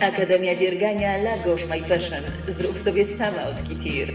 Akademia Dziergania La Gauche My Passion. Zrób sobie sama od Kitir.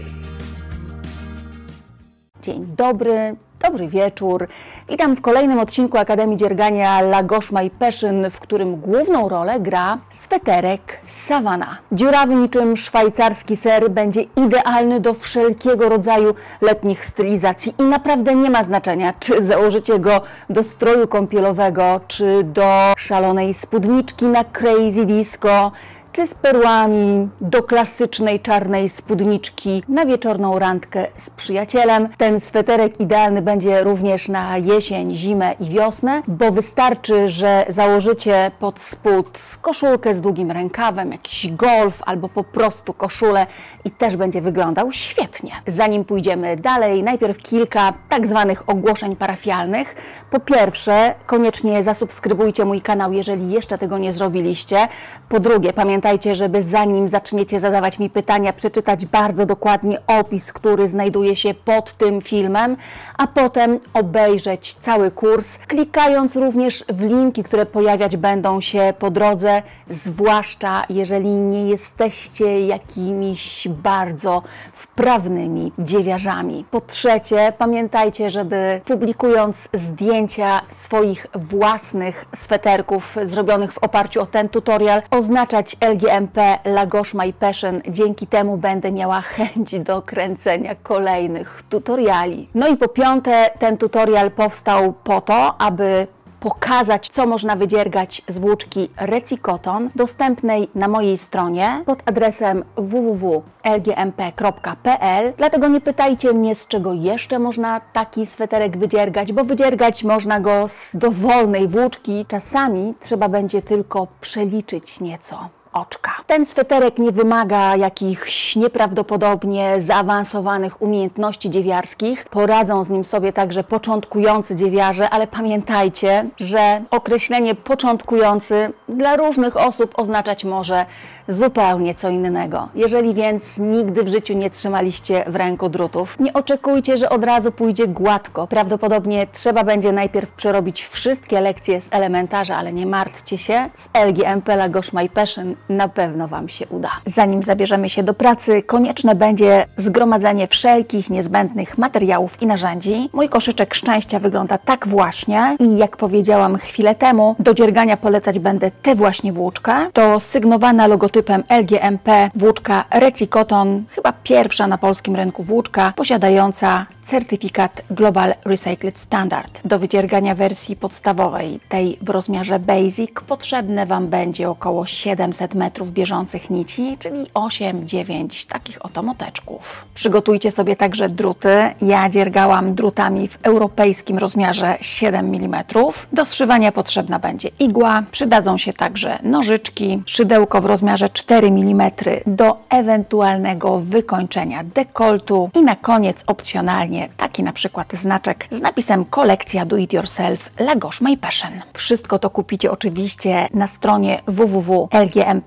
Dzień dobry, dobry wieczór. Witam w kolejnym odcinku Akademii Dziergania La Gauche My Passion, w którym główną rolę gra sweterek Savannah. Dziurawy niczym szwajcarski ser, będzie idealny do wszelkiego rodzaju letnich stylizacji i naprawdę nie ma znaczenia, czy założycie go do stroju kąpielowego, czy do szalonej spódniczki na crazy disco, czy z perłami do klasycznej czarnej spódniczki na wieczorną randkę z przyjacielem. Ten sweterek idealny będzie również na jesień, zimę i wiosnę, bo wystarczy, że założycie pod spód koszulkę z długim rękawem, jakiś golf albo po prostu koszulę i też będzie wyglądał świetnie. Zanim pójdziemy dalej, najpierw kilka tak zwanych ogłoszeń parafialnych. Po pierwsze, koniecznie zasubskrybujcie mój kanał, jeżeli jeszcze tego nie zrobiliście. Po drugie, pamiętajcie, żeby zanim zaczniecie zadawać mi pytania, przeczytać bardzo dokładnie opis, który znajduje się pod tym filmem, a potem obejrzeć cały kurs, klikając również w linki, które pojawiać będą się po drodze, zwłaszcza jeżeli nie jesteście jakimiś bardzo wprawnymi dziewiarzami. Po trzecie, pamiętajcie, żeby publikując zdjęcia swoich własnych sweterków zrobionych w oparciu o ten tutorial, oznaczać LGMP La Gauche My Passion. Dzięki temu będę miała chęć do kręcenia kolejnych tutoriali. No i po piąte, ten tutorial powstał po to, aby pokazać, co można wydziergać z włóczki Reci-Cotton, dostępnej na mojej stronie pod adresem www.lgmp.pl. Dlatego nie pytajcie mnie, z czego jeszcze można taki sweterek wydziergać, bo wydziergać można go z dowolnej włóczki. Czasami trzeba będzie tylko przeliczyć nieco oczka. Ten sweterek nie wymaga jakichś nieprawdopodobnie zaawansowanych umiejętności dziewiarskich. Poradzą z nim sobie także początkujący dziewiarze, ale pamiętajcie, że określenie początkujący dla różnych osób oznaczać może zupełnie co innego. Jeżeli więc nigdy w życiu nie trzymaliście w ręku drutów, nie oczekujcie, że od razu pójdzie gładko. Prawdopodobnie trzeba będzie najpierw przerobić wszystkie lekcje z elementarza, ale nie martwcie się, z LGMP La Gauche My Passion na pewno Wam się uda. Zanim zabierzemy się do pracy, konieczne będzie zgromadzenie wszelkich niezbędnych materiałów i narzędzi. Mój koszyczek szczęścia wygląda tak właśnie i jak powiedziałam chwilę temu, do dziergania polecać będę tę właśnie włóczkę. To sygnowana logotypem LGMP włóczka Reci-Cotton, chyba pierwsza na polskim rynku włóczka posiadająca certyfikat Global Recycled Standard. Do wydziergania wersji podstawowej, tej w rozmiarze Basic, potrzebne Wam będzie około 700 metrów bieżących nici, czyli 8-9 takich oto moteczków. Przygotujcie sobie także druty. Ja dziergałam drutami w europejskim rozmiarze 7 mm. Do zszywania potrzebna będzie igła, przydadzą się także nożyczki, szydełko w rozmiarze 4 mm do ewentualnego wykończenia dekoltu i na koniec opcjonalnie taki na przykład znaczek z napisem kolekcja do it yourself La Gauche My Passion. Wszystko to kupicie oczywiście na stronie www.lgmp.pl,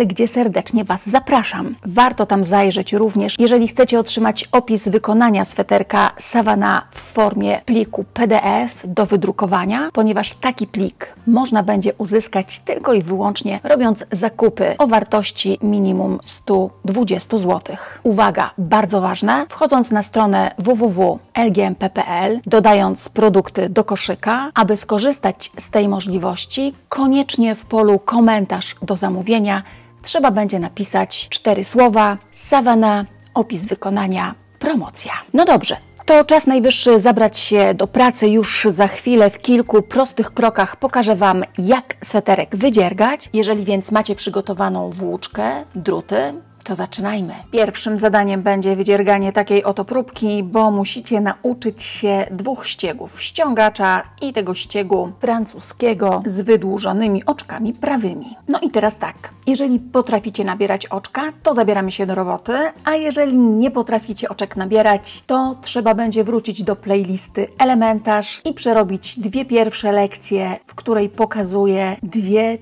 gdzie serdecznie Was zapraszam. Warto tam zajrzeć również, jeżeli chcecie otrzymać opis wykonania sweterka Savannah w formie pliku PDF do wydrukowania, ponieważ taki plik można będzie uzyskać tylko i wyłącznie robiąc zakupy o wartości minimum 120 zł. Uwaga, bardzo ważne, wchodząc na stronę www.lgmp.pl, dodając produkty do koszyka, aby skorzystać z tej możliwości, koniecznie w polu komentarz do zamówienia trzeba będzie napisać 4 słowa: Savannah, opis wykonania, promocja. No dobrze. To czas najwyższy zabrać się do pracy. Już za chwilę w kilku prostych krokach pokażę Wam, jak sweterek wydziergać. Jeżeli więc macie przygotowaną włóczkę, druty, to zaczynajmy. Pierwszym zadaniem będzie wydzierganie takiej oto próbki, bo musicie nauczyć się 2 ściegów. Ściągacza i tego ściegu francuskiego z wydłużonymi oczkami prawymi. No i teraz tak, jeżeli potraficie nabierać oczka, to zabieramy się do roboty, a jeżeli nie potraficie oczek nabierać, to trzeba będzie wrócić do playlisty Elementarz i przerobić 2 pierwsze lekcje, w której pokazuję 2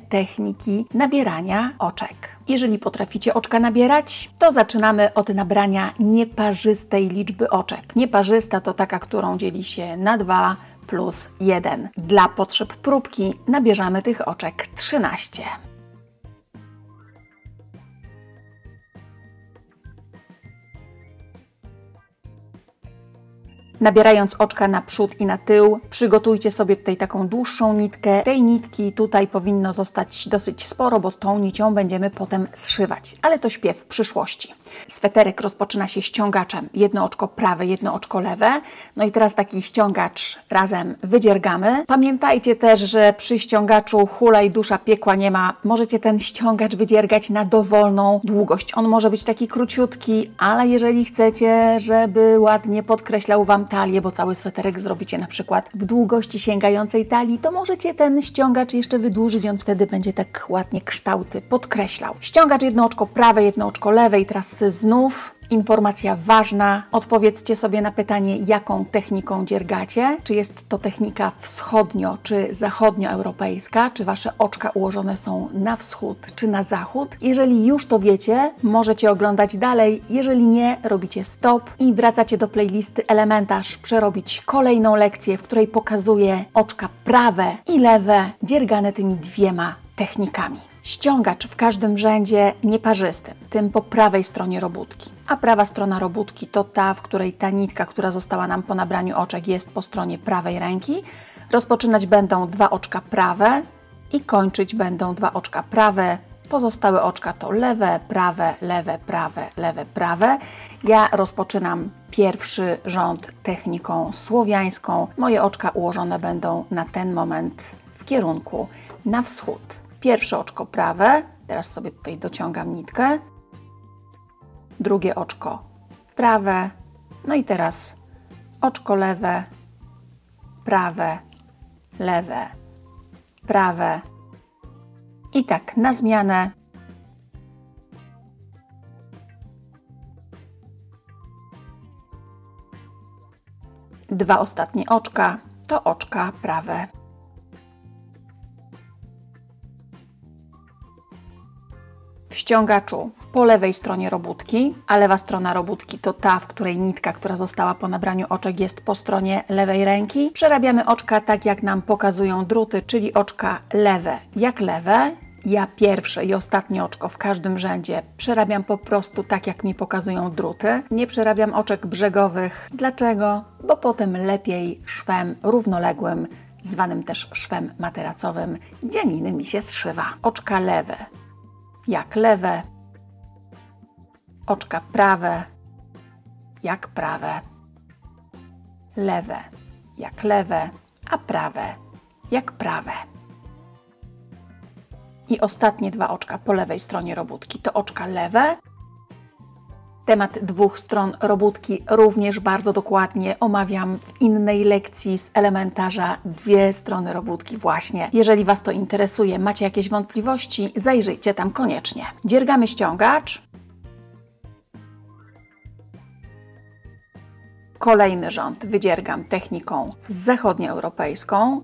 techniki nabierania oczek. Jeżeli potraficie oczka nabierać, to zaczynamy od nabrania nieparzystej liczby oczek. Nieparzysta to taka, którą dzieli się na 2 plus 1. Dla potrzeb próbki nabierzemy tych oczek 13. nabierając oczka na przód i na tył. Przygotujcie sobie tutaj taką dłuższą nitkę. Tej nitki tutaj powinno zostać dosyć sporo, bo tą nicią będziemy potem zszywać, ale to śpiew w przyszłości. Sweterek rozpoczyna się ściągaczem. Jedno oczko prawe, jedno oczko lewe. No i teraz taki ściągacz razem wydziergamy. Pamiętajcie też, że przy ściągaczu hulaj dusza, piekła nie ma. Możecie ten ściągacz wydziergać na dowolną długość. On może być taki króciutki, ale jeżeli chcecie, żeby ładnie podkreślał Wam talię, bo cały sweterek zrobicie na przykład w długości sięgającej talii, to możecie ten ściągacz jeszcze wydłużyć. On wtedy będzie tak ładnie kształty podkreślał. Ściągacz jedno oczko prawe, jedno oczko lewe i teraz znów informacja ważna. Odpowiedzcie sobie na pytanie, jaką techniką dziergacie. Czy jest to technika wschodnio- czy zachodnioeuropejska? Czy Wasze oczka ułożone są na wschód czy na zachód? Jeżeli już to wiecie, możecie oglądać dalej. Jeżeli nie, robicie stop i wracacie do playlisty Elementarz przerobić kolejną lekcję, w której pokazuję oczka prawe i lewe dziergane tymi dwiema technikami. Ściągacz w każdym rzędzie nieparzystym, tym po prawej stronie robótki. A prawa strona robótki to ta, w której ta nitka, która została nam po nabraniu oczek, jest po stronie prawej ręki. Rozpoczynać będą dwa oczka prawe i kończyć będą dwa oczka prawe. Pozostałe oczka to lewe, prawe, lewe, prawe, lewe, prawe. Ja rozpoczynam pierwszy rząd techniką słowiańską. Moje oczka ułożone będą na ten moment w kierunku na wschód. Pierwsze oczko prawe, teraz sobie tutaj dociągam nitkę, drugie oczko prawe, no i teraz oczko lewe, prawe, lewe, prawe i tak na zmianę. Dwa ostatnie oczka to oczka prawe. W ściągaczu po lewej stronie robótki, a lewa strona robótki to ta, w której nitka, która została po nabraniu oczek, jest po stronie lewej ręki. Przerabiamy oczka tak, jak nam pokazują druty, czyli oczka lewe jak lewe. Ja pierwsze i ostatnie oczko w każdym rzędzie przerabiam po prostu tak, jak mi pokazują druty. Nie przerabiam oczek brzegowych. Dlaczego? Bo potem lepiej szwem równoległym, zwanym też szwem materacowym, dzianiny mi się zszywa. Oczka lewe jak lewe, oczka prawe jak prawe, lewe jak lewe, a prawe jak prawe. I ostatnie dwa oczka po lewej stronie robótki to oczka lewe. Temat dwóch stron robótki również bardzo dokładnie omawiam w innej lekcji z elementarza. Dwie strony robótki właśnie. Jeżeli Was to interesuje, macie jakieś wątpliwości, zajrzyjcie tam koniecznie. Dziergamy ściągacz. Kolejny rząd wydziergam techniką zachodnioeuropejską.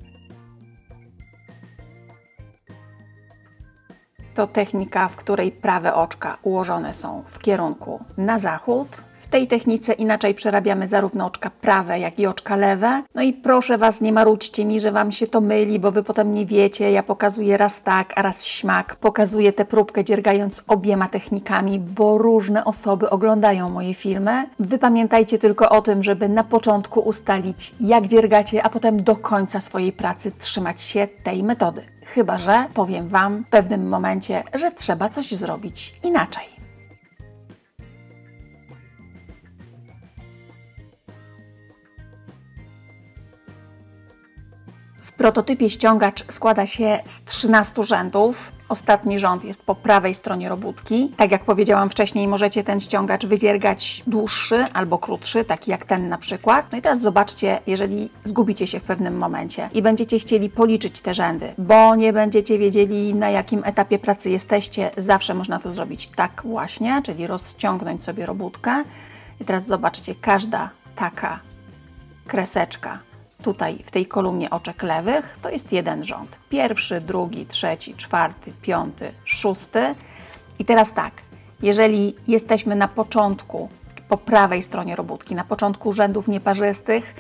To technika, w której prawe oczka ułożone są w kierunku na zachód. W tej technice inaczej przerabiamy zarówno oczka prawe, jak i oczka lewe. No i proszę Was, nie marudźcie mi, że Wam się to myli, bo Wy potem nie wiecie. Ja pokazuję raz tak, a raz śmak. Pokazuję tę próbkę dziergając obiema technikami, bo różne osoby oglądają moje filmy. Wy pamiętajcie tylko o tym, żeby na początku ustalić, jak dziergacie, a potem do końca swojej pracy trzymać się tej metody. Chyba że powiem Wam w pewnym momencie, że trzeba coś zrobić inaczej. W prototypie ściągacz składa się z 13 rzędów. Ostatni rząd jest po prawej stronie robótki. Tak jak powiedziałam wcześniej, możecie ten ściągacz wydziergać dłuższy albo krótszy, taki jak ten na przykład. No i teraz zobaczcie, jeżeli zgubicie się w pewnym momencie i będziecie chcieli policzyć te rzędy, bo nie będziecie wiedzieli, na jakim etapie pracy jesteście, zawsze można to zrobić tak właśnie, czyli rozciągnąć sobie robótkę. I teraz zobaczcie, każda taka kreseczka tutaj w tej kolumnie oczek lewych to jest jeden rząd. Pierwszy, drugi, trzeci, czwarty, piąty, szósty. I teraz tak, jeżeli jesteśmy na początku, po prawej stronie robótki, na początku rzędów nieparzystych,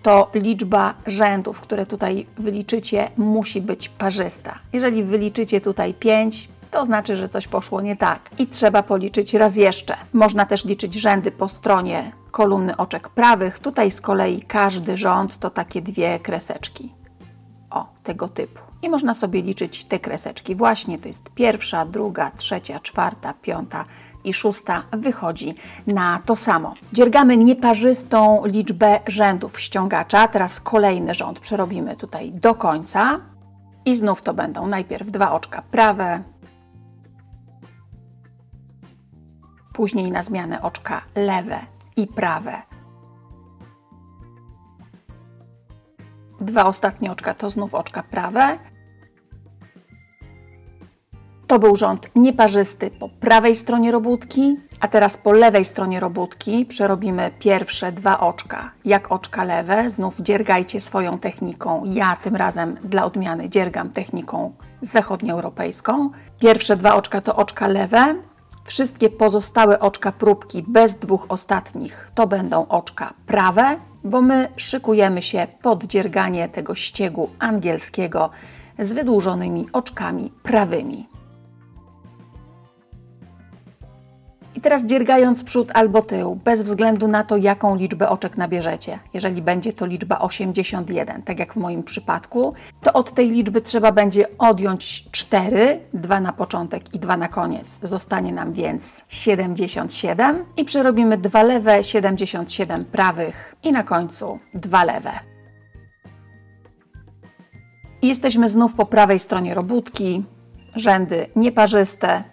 to liczba rzędów, które tutaj wyliczycie, musi być parzysta. Jeżeli wyliczycie tutaj 5, to znaczy, że coś poszło nie tak i trzeba policzyć raz jeszcze. Można też liczyć rzędy po stronie kolumny oczek prawych. Tutaj z kolei każdy rząd to takie 2 kreseczki. O, tego typu. I można sobie liczyć te kreseczki. Właśnie to jest 1., 2., 3., 4., 5. i 6. wychodzi na to samo. Dziergamy nieparzystą liczbę rzędów ściągacza. Teraz kolejny rząd przerobimy tutaj do końca. I znów to będą najpierw 2 oczka prawe, później na zmianę oczka lewe i prawe. 2 ostatnie oczka to znów oczka prawe. To był rząd nieparzysty po prawej stronie robótki, a teraz po lewej stronie robótki przerobimy pierwsze 2 oczka jak oczka lewe. Znów dziergajcie swoją techniką. Ja tym razem dla odmiany dziergam techniką zachodnioeuropejską. Pierwsze 2 oczka to oczka lewe. Wszystkie pozostałe oczka próbki bez 2 ostatnich to będą oczka prawe, bo my szykujemy się pod dzierganie tego ściegu angielskiego z wydłużonymi oczkami prawymi. I teraz dziergając przód albo tył, bez względu na to, jaką liczbę oczek nabierzecie. Jeżeli będzie to liczba 81, tak jak w moim przypadku, to od tej liczby trzeba będzie odjąć 4, 2 na początek i 2 na koniec. Zostanie nam więc 77 i przerobimy 2 lewe, 77 prawych i na końcu 2 lewe. I jesteśmy znów po prawej stronie robótki, rzędy nieparzyste.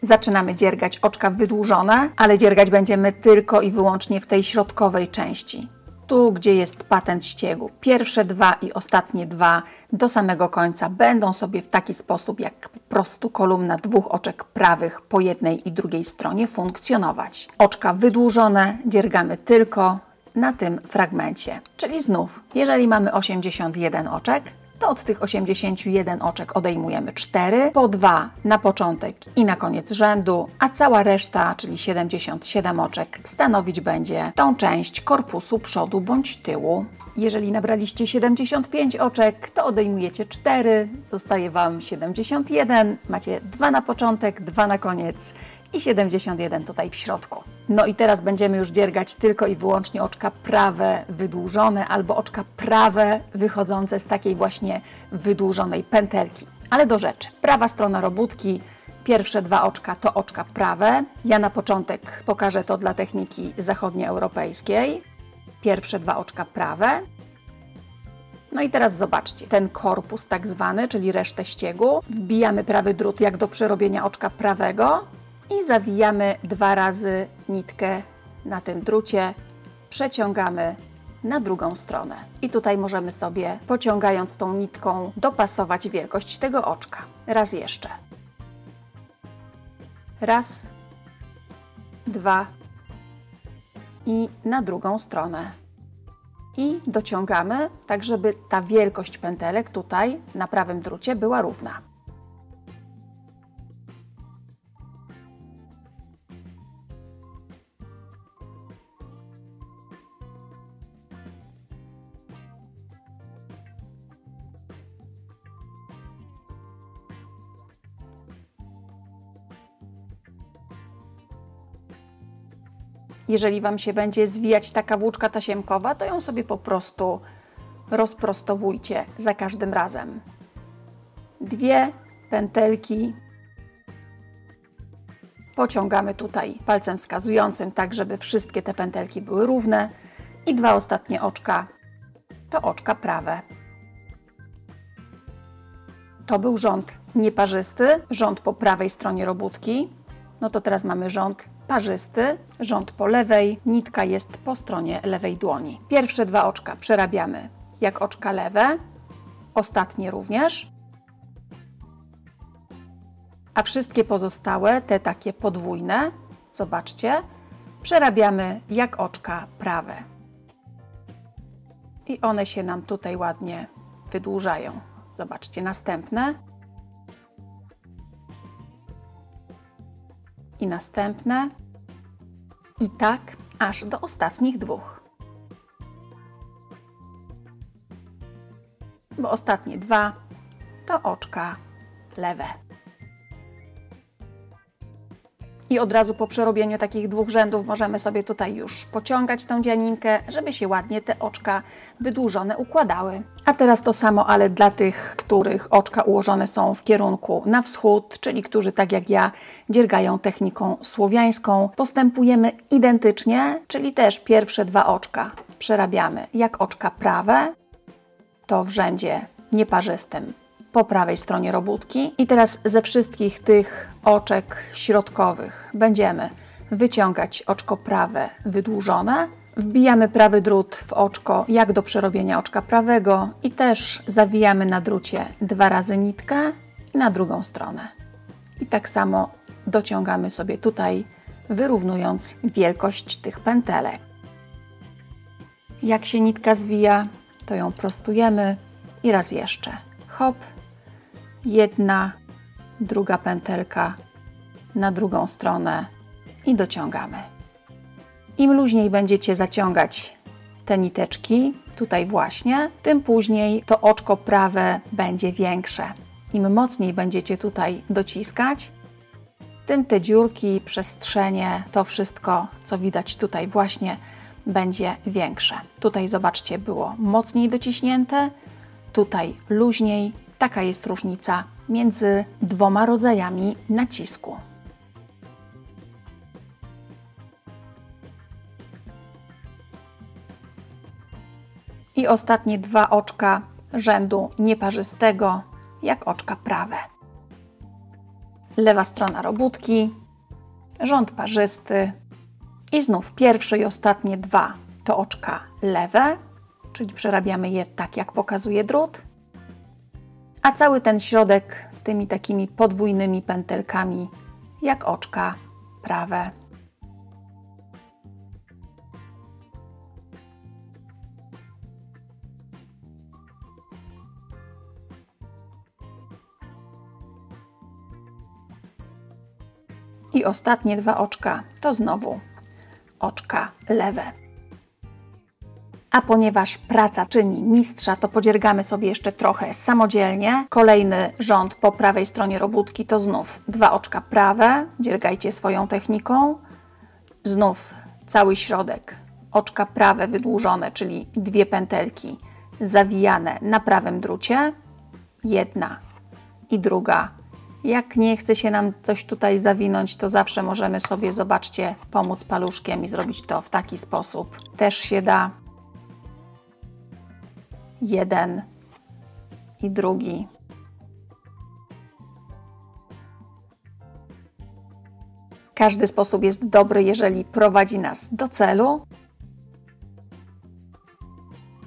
Zaczynamy dziergać oczka wydłużone, ale dziergać będziemy tylko i wyłącznie w tej środkowej części. Tu, gdzie jest patent ściegu. Pierwsze 2 i ostatnie 2 do samego końca będą sobie w taki sposób, jak po prostu kolumna 2 oczek prawych po jednej i drugiej stronie funkcjonować. Oczka wydłużone dziergamy tylko na tym fragmencie. Czyli znów, jeżeli mamy 81 oczek, to od tych 81 oczek odejmujemy 4, po 2 na początek i na koniec rzędu, a cała reszta, czyli 77 oczek, stanowić będzie tą część korpusu przodu bądź tyłu. Jeżeli nabraliście 75 oczek, to odejmujecie 4, zostaje Wam 71, macie 2 na początek, 2 na koniec i 71 tutaj w środku. No i teraz będziemy już dziergać tylko i wyłącznie oczka prawe wydłużone albo oczka prawe wychodzące z takiej właśnie wydłużonej pętelki. Ale do rzeczy. Prawa strona robótki, pierwsze 2 oczka to oczka prawe. Ja na początek pokażę to dla techniki zachodnioeuropejskiej. Pierwsze 2 oczka prawe. No i teraz zobaczcie, ten korpus tak zwany, czyli resztę ściegu. Wbijamy prawy drut jak do przerobienia oczka prawego i zawijamy 2 razy nitkę na tym drucie, przeciągamy na drugą stronę. I tutaj możemy sobie, pociągając tą nitką, dopasować wielkość tego oczka. Raz jeszcze. Raz, 2 i na drugą stronę. I dociągamy, tak żeby ta wielkość pętelek tutaj na prawym drucie była równa. Jeżeli Wam się będzie zwijać taka włóczka tasiemkowa, to ją sobie po prostu rozprostowujcie za każdym razem. 2 pętelki pociągamy tutaj palcem wskazującym, tak żeby wszystkie te pętelki były równe i 2 ostatnie oczka to oczka prawe. To był rząd nieparzysty, rząd po prawej stronie robótki. No to teraz mamy rząd parzysty, rząd po lewej, nitka jest po stronie lewej dłoni. Pierwsze 2 oczka przerabiamy jak oczka lewe, ostatnie również, a wszystkie pozostałe, te takie podwójne, zobaczcie, przerabiamy jak oczka prawe. I one się nam tutaj ładnie wydłużają. Zobaczcie, następne. I następne. I tak aż do ostatnich 2. Bo ostatnie 2 to oczka lewe. I od razu po przerobieniu takich 2 rzędów możemy sobie tutaj już pociągać tą dzianinkę, żeby się ładnie te oczka wydłużone układały. A teraz to samo, ale dla tych, których oczka ułożone są w kierunku na wschód, czyli którzy tak jak ja dziergają techniką słowiańską. Postępujemy identycznie, czyli też pierwsze 2 oczka przerabiamy jak oczka prawe, to w rzędzie nieparzystym po prawej stronie robótki. I teraz ze wszystkich tych oczek środkowych będziemy wyciągać oczko prawe wydłużone. Wbijamy prawy drut w oczko jak do przerobienia oczka prawego i też zawijamy na drucie 2 razy nitkę i na drugą stronę. I tak samo dociągamy sobie tutaj, wyrównując wielkość tych pętelek. Jak się nitka zwija, to ją prostujemy i raz jeszcze. Hop, jedna, druga pętelka na drugą stronę i dociągamy. Im luźniej będziecie zaciągać te niteczki, tutaj właśnie, tym później to oczko prawe będzie większe. Im mocniej będziecie tutaj dociskać, tym te dziurki, przestrzenie, to wszystko, co widać tutaj właśnie, będzie większe. Tutaj zobaczcie, było mocniej dociśnięte, tutaj luźniej. Taka jest różnica między 2 rodzajami nacisku. I ostatnie 2 oczka rzędu nieparzystego, jak oczka prawe. Lewa strona robótki, rząd parzysty i znów pierwsze i ostatnie 2 to oczka lewe, czyli przerabiamy je tak, jak pokazuje drut, a cały ten środek z tymi takimi podwójnymi pętelkami, jak oczka prawe. I ostatnie 2 oczka to znowu oczka lewe. A ponieważ praca czyni mistrza, to podziergamy sobie jeszcze trochę samodzielnie. Kolejny rząd po prawej stronie robótki to znów 2 oczka prawe, dziergajcie swoją techniką. Znów cały środek, oczka prawe wydłużone, czyli 2 pętelki zawijane na prawym drucie. Jedna i druga. Jak nie chce się nam coś tutaj zawinąć, to zawsze możemy sobie, zobaczcie, pomóc paluszkiem i zrobić to w taki sposób. Też się da. Jeden i drugi. Każdy sposób jest dobry, jeżeli prowadzi nas do celu.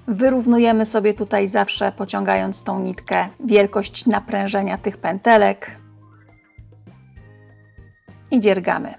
Wyrównujemy sobie tutaj zawsze, pociągając tą nitkę, wielkość naprężenia tych pętelek i dziergamy.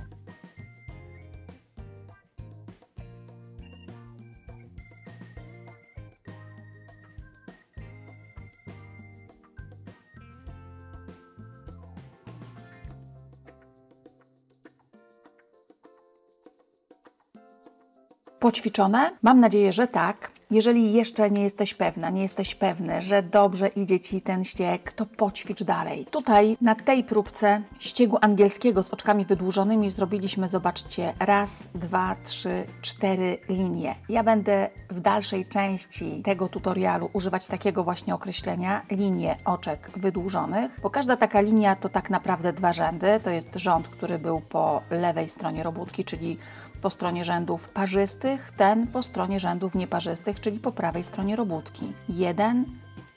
Poćwiczone? Mam nadzieję, że tak. Jeżeli jeszcze nie jesteś pewna, nie jesteś pewny, że dobrze idzie Ci ten ścieg, to poćwicz dalej. Tutaj na tej próbce ściegu angielskiego z oczkami wydłużonymi zrobiliśmy, zobaczcie, 1, 2, 3, 4 linie. Ja będę w dalszej części tego tutorialu używać takiego właśnie określenia, linie oczek wydłużonych, bo każda taka linia to tak naprawdę 2 rzędy. To jest rząd, który był po lewej stronie robótki, czyli po stronie rzędów parzystych, ten po stronie rzędów nieparzystych, czyli po prawej stronie robótki. Jeden,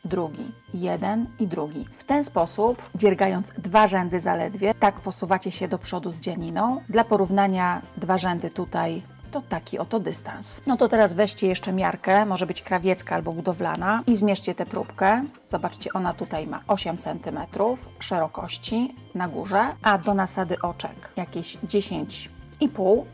drugi, jeden i drugi. W ten sposób, dziergając 2 rzędy zaledwie, tak posuwacie się do przodu z dzianiną. Dla porównania 2 rzędy tutaj to taki oto dystans. No to teraz weźcie jeszcze miarkę, może być krawiecka albo budowlana i zmierzcie tę próbkę. Zobaczcie, ona tutaj ma 8 cm szerokości na górze, a do nasady oczek jakieś 10,5.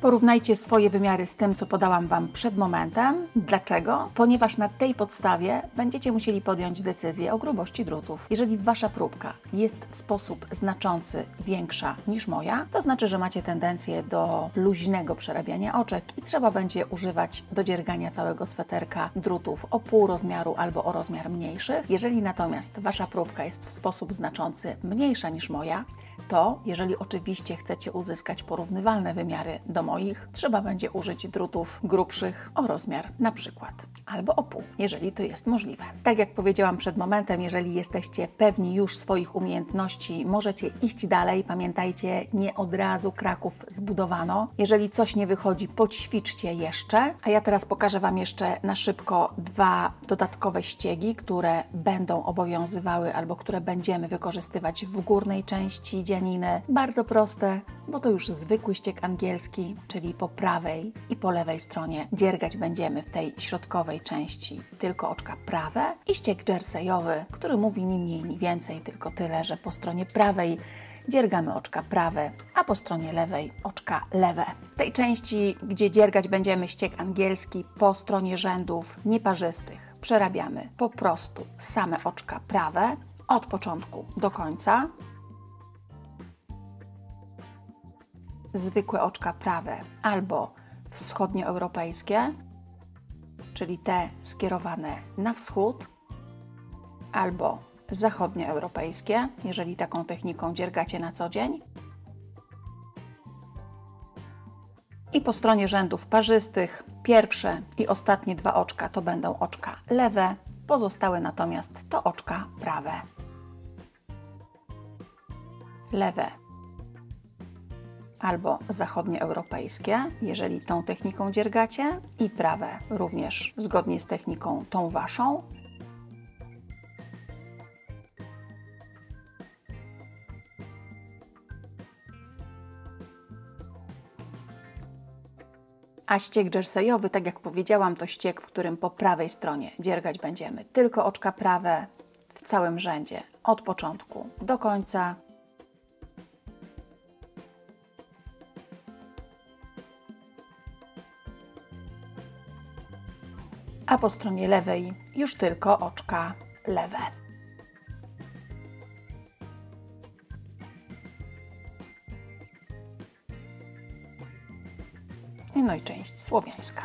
Porównajcie swoje wymiary z tym, co podałam Wam przed momentem. Dlaczego? Ponieważ na tej podstawie będziecie musieli podjąć decyzję o grubości drutów. Jeżeli Wasza próbka jest w sposób znaczący większa niż moja, to znaczy, że macie tendencję do luźnego przerabiania oczek i trzeba będzie używać do dziergania całego sweterka drutów o pół rozmiaru albo o rozmiar mniejszych. Jeżeli natomiast Wasza próbka jest w sposób znaczący mniejsza niż moja, to, jeżeli oczywiście chcecie uzyskać porównywalne wymiary do moich, trzeba będzie użyć drutów grubszych o rozmiar na przykład albo o pół, jeżeli to jest możliwe. Tak jak powiedziałam przed momentem, jeżeli jesteście pewni już swoich umiejętności, możecie iść dalej. Pamiętajcie, nie od razu Kraków zbudowano. Jeżeli coś nie wychodzi, poćwiczcie jeszcze. A ja teraz pokażę Wam jeszcze na szybko 2 dodatkowe ściegi, które będą obowiązywały albo które będziemy wykorzystywać w górnej części dzianiny. Bardzo proste, bo to już zwykły ścieg angielski, czyli po prawej i po lewej stronie dziergać będziemy w tej środkowej części tylko oczka prawe, i ścieg jerseyowy, który mówi ni mniej, ni więcej, tylko tyle, że po stronie prawej dziergamy oczka prawe, a po stronie lewej oczka lewe. W tej części, gdzie dziergać będziemy ścieg angielski, po stronie rzędów nieparzystych przerabiamy po prostu same oczka prawe od początku do końca. Zwykłe oczka prawe albo wschodnioeuropejskie, czyli te skierowane na wschód, albo zachodnioeuropejskie, jeżeli taką techniką dziergacie na co dzień. I po stronie rzędów parzystych pierwsze i ostatnie 2 oczka to będą oczka lewe, pozostałe natomiast to oczka prawe. Lewe albo zachodnioeuropejskie, jeżeli tą techniką dziergacie, i prawe również zgodnie z techniką tą Waszą. A ścieg jerseyowy, tak jak powiedziałam, to ścieg, w którym po prawej stronie dziergać będziemy tylko oczka prawe w całym rzędzie od początku do końca. A po stronie lewej już tylko oczka lewe. No i część słowiańska.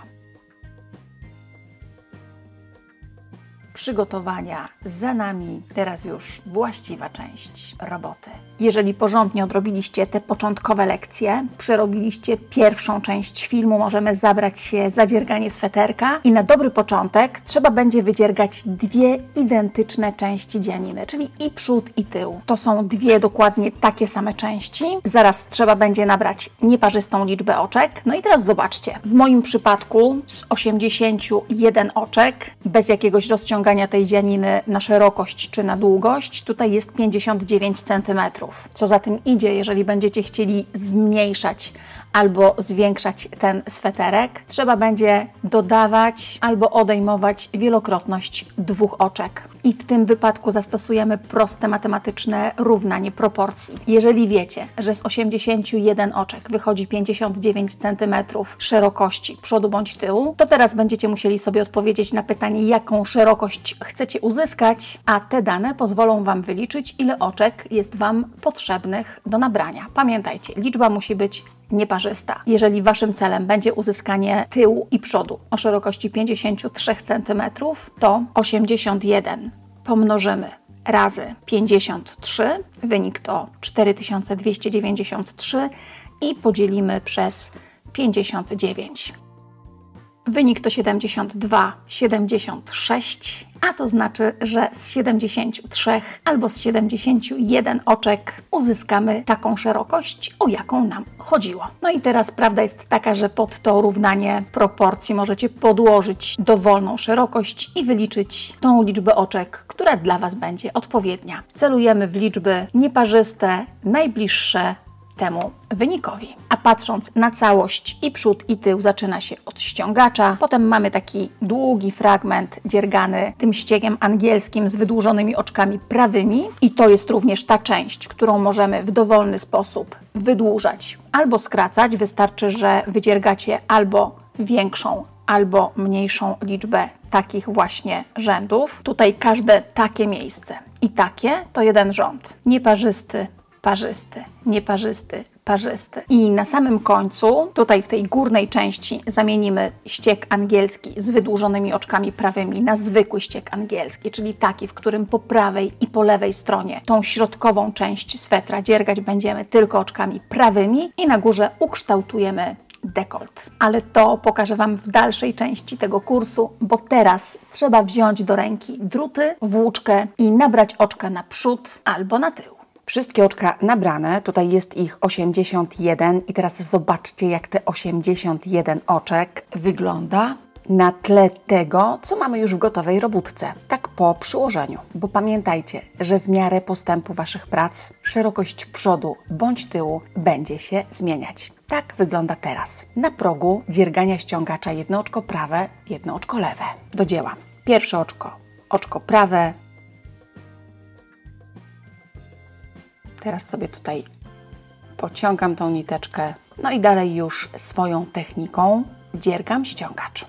Przygotowania za nami, teraz już właściwa część roboty. Jeżeli porządnie odrobiliście te początkowe lekcje, przerobiliście pierwszą część filmu, możemy zabrać się za dzierganie sweterka i na dobry początek trzeba będzie wydziergać 2 identyczne części dzianiny, czyli i przód, i tył. To są 2 dokładnie takie same części. Zaraz trzeba będzie nabrać nieparzystą liczbę oczek. No i teraz zobaczcie, w moim przypadku z 81 oczek, bez jakiegoś rozciągania tej dzianiny na szerokość czy na długość, tutaj jest 59 cm. Co za tym idzie, jeżeli będziecie chcieli zmniejszać albo zwiększać ten sweterek, trzeba będzie dodawać albo odejmować wielokrotność 2 oczek. I w tym wypadku zastosujemy proste matematyczne równanie proporcji. Jeżeli wiecie, że z 81 oczek wychodzi 59 cm szerokości przodu bądź tyłu, to teraz będziecie musieli sobie odpowiedzieć na pytanie, jaką szerokość chcecie uzyskać, a te dane pozwolą Wam wyliczyć, ile oczek jest Wam potrzebnych do nabrania. Pamiętajcie, liczba musi być nieparzysta. Jeżeli Waszym celem będzie uzyskanie tyłu i przodu o szerokości 53 cm, to 81 pomnożymy razy 53, wynik to 4293, i podzielimy przez 59. Wynik to 72,76, a to znaczy, że z 73 albo z 71 oczek uzyskamy taką szerokość, o jaką nam chodziło. No i teraz prawda jest taka, że pod to równanie proporcji możecie podłożyć dowolną szerokość i wyliczyć tą liczbę oczek, która dla Was będzie odpowiednia. Celujemy w liczby nieparzyste, najbliższe temu wynikowi. A patrząc na całość, i przód, i tył zaczyna się od ściągacza. Potem mamy taki długi fragment dziergany tym ściegiem angielskim z wydłużonymi oczkami prawymi, i to jest również ta część, którą możemy w dowolny sposób wydłużać albo skracać. Wystarczy, że wydziergacie albo większą, albo mniejszą liczbę takich właśnie rzędów. Tutaj każde takie miejsce i takie to jeden rząd. Nieparzysty, parzysty, nieparzysty, parzysty. I na samym końcu, tutaj w tej górnej części, zamienimy ściek angielski z wydłużonymi oczkami prawymi na zwykły ściek angielski, czyli taki, w którym po prawej i po lewej stronie tą środkową część swetra dziergać będziemy tylko oczkami prawymi i na górze ukształtujemy dekolt. Ale to pokażę Wam w dalszej części tego kursu, bo teraz trzeba wziąć do ręki druty, włóczkę i nabrać oczka na przód albo na tył. Wszystkie oczka nabrane, tutaj jest ich 81 i teraz zobaczcie, jak te 81 oczek wygląda na tle tego, co mamy już w gotowej robótce, tak po przyłożeniu. Bo pamiętajcie, że w miarę postępu Waszych prac szerokość przodu bądź tyłu będzie się zmieniać. Tak wygląda teraz. Na progu dziergania ściągacza jedno oczko prawe, jedno oczko lewe. Do dzieła. Pierwsze oczko, oczko prawe. Teraz sobie tutaj pociągam tą niteczkę, no i dalej już swoją techniką dziergam ściągacz.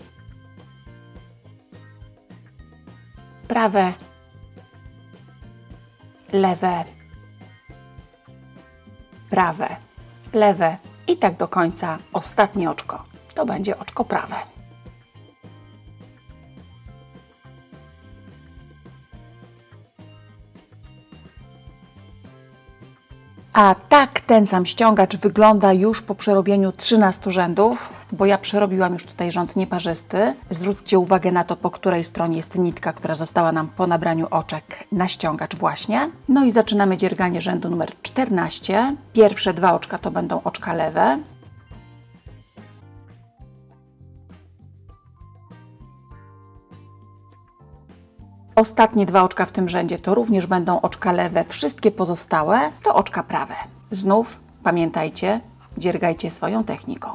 Prawe, lewe, prawe, lewe i tak do końca. Ostatnie oczko to będzie oczko prawe. A tak ten sam ściągacz wygląda już po przerobieniu 13 rzędów, bo ja przerobiłam już tutaj rząd nieparzysty. Zwróćcie uwagę na to, po której stronie jest nitka, która została nam po nabraniu oczek na ściągacz właśnie. No i zaczynamy dzierganie rzędu numer 14. Pierwsze dwa oczka to będą oczka lewe. Ostatnie dwa oczka w tym rzędzie to również będą oczka lewe, wszystkie pozostałe to oczka prawe. Znów pamiętajcie, dziergajcie swoją techniką.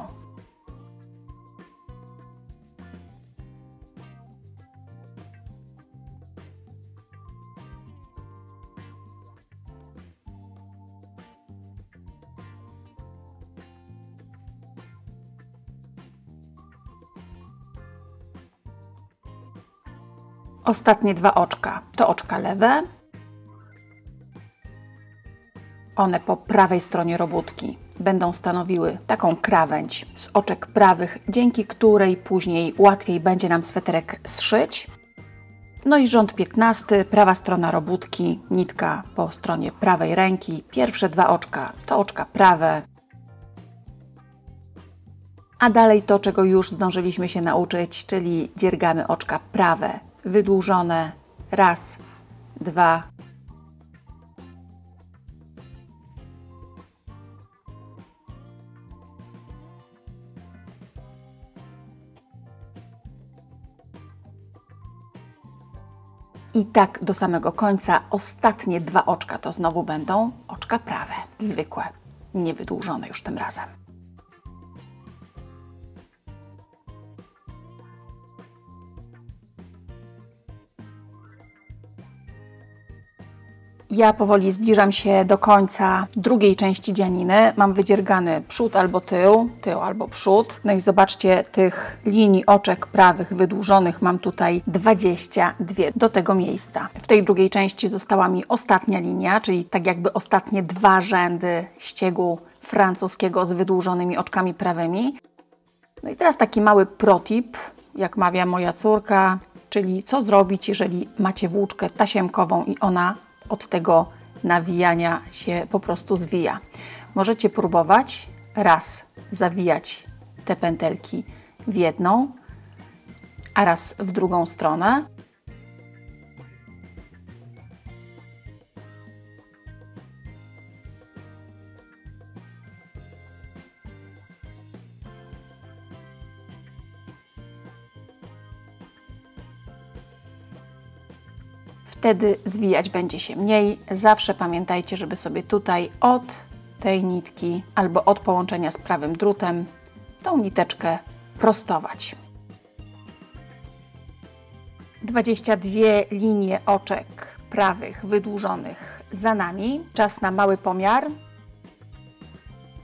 Ostatnie dwa oczka to oczka lewe. One po prawej stronie robótki będą stanowiły taką krawędź z oczek prawych, dzięki której później łatwiej będzie nam sweterek zszyć. No i rząd 15, prawa strona robótki, nitka po stronie prawej ręki. Pierwsze dwa oczka to oczka prawe. A dalej to, czego już zdążyliśmy się nauczyć, czyli dziergamy oczka prawe, wydłużone, raz, dwa, i tak do samego końca. Ostatnie dwa oczka to znowu będą oczka prawe, zwykłe, niewydłużone już tym razem. Ja powoli zbliżam się do końca drugiej części dzianiny. Mam wydziergany przód albo tył, tył albo przód. No i zobaczcie, tych linii oczek prawych wydłużonych mam tutaj 22 do tego miejsca. W tej drugiej części została mi ostatnia linia, czyli tak jakby ostatnie dwa rzędy ściegu francuskiego z wydłużonymi oczkami prawymi. No i teraz taki mały protip, jak mawia moja córka, czyli co zrobić, jeżeli macie włóczkę tasiemkową i ona od tego nawijania się po prostu zwija. Możecie próbować raz zawijać te pętelki w jedną, a raz w drugą stronę. Wtedy zwijać będzie się mniej. Zawsze pamiętajcie, żeby sobie tutaj od tej nitki albo od połączenia z prawym drutem tą niteczkę prostować. 22 linie oczek prawych wydłużonych za nami. Czas na mały pomiar.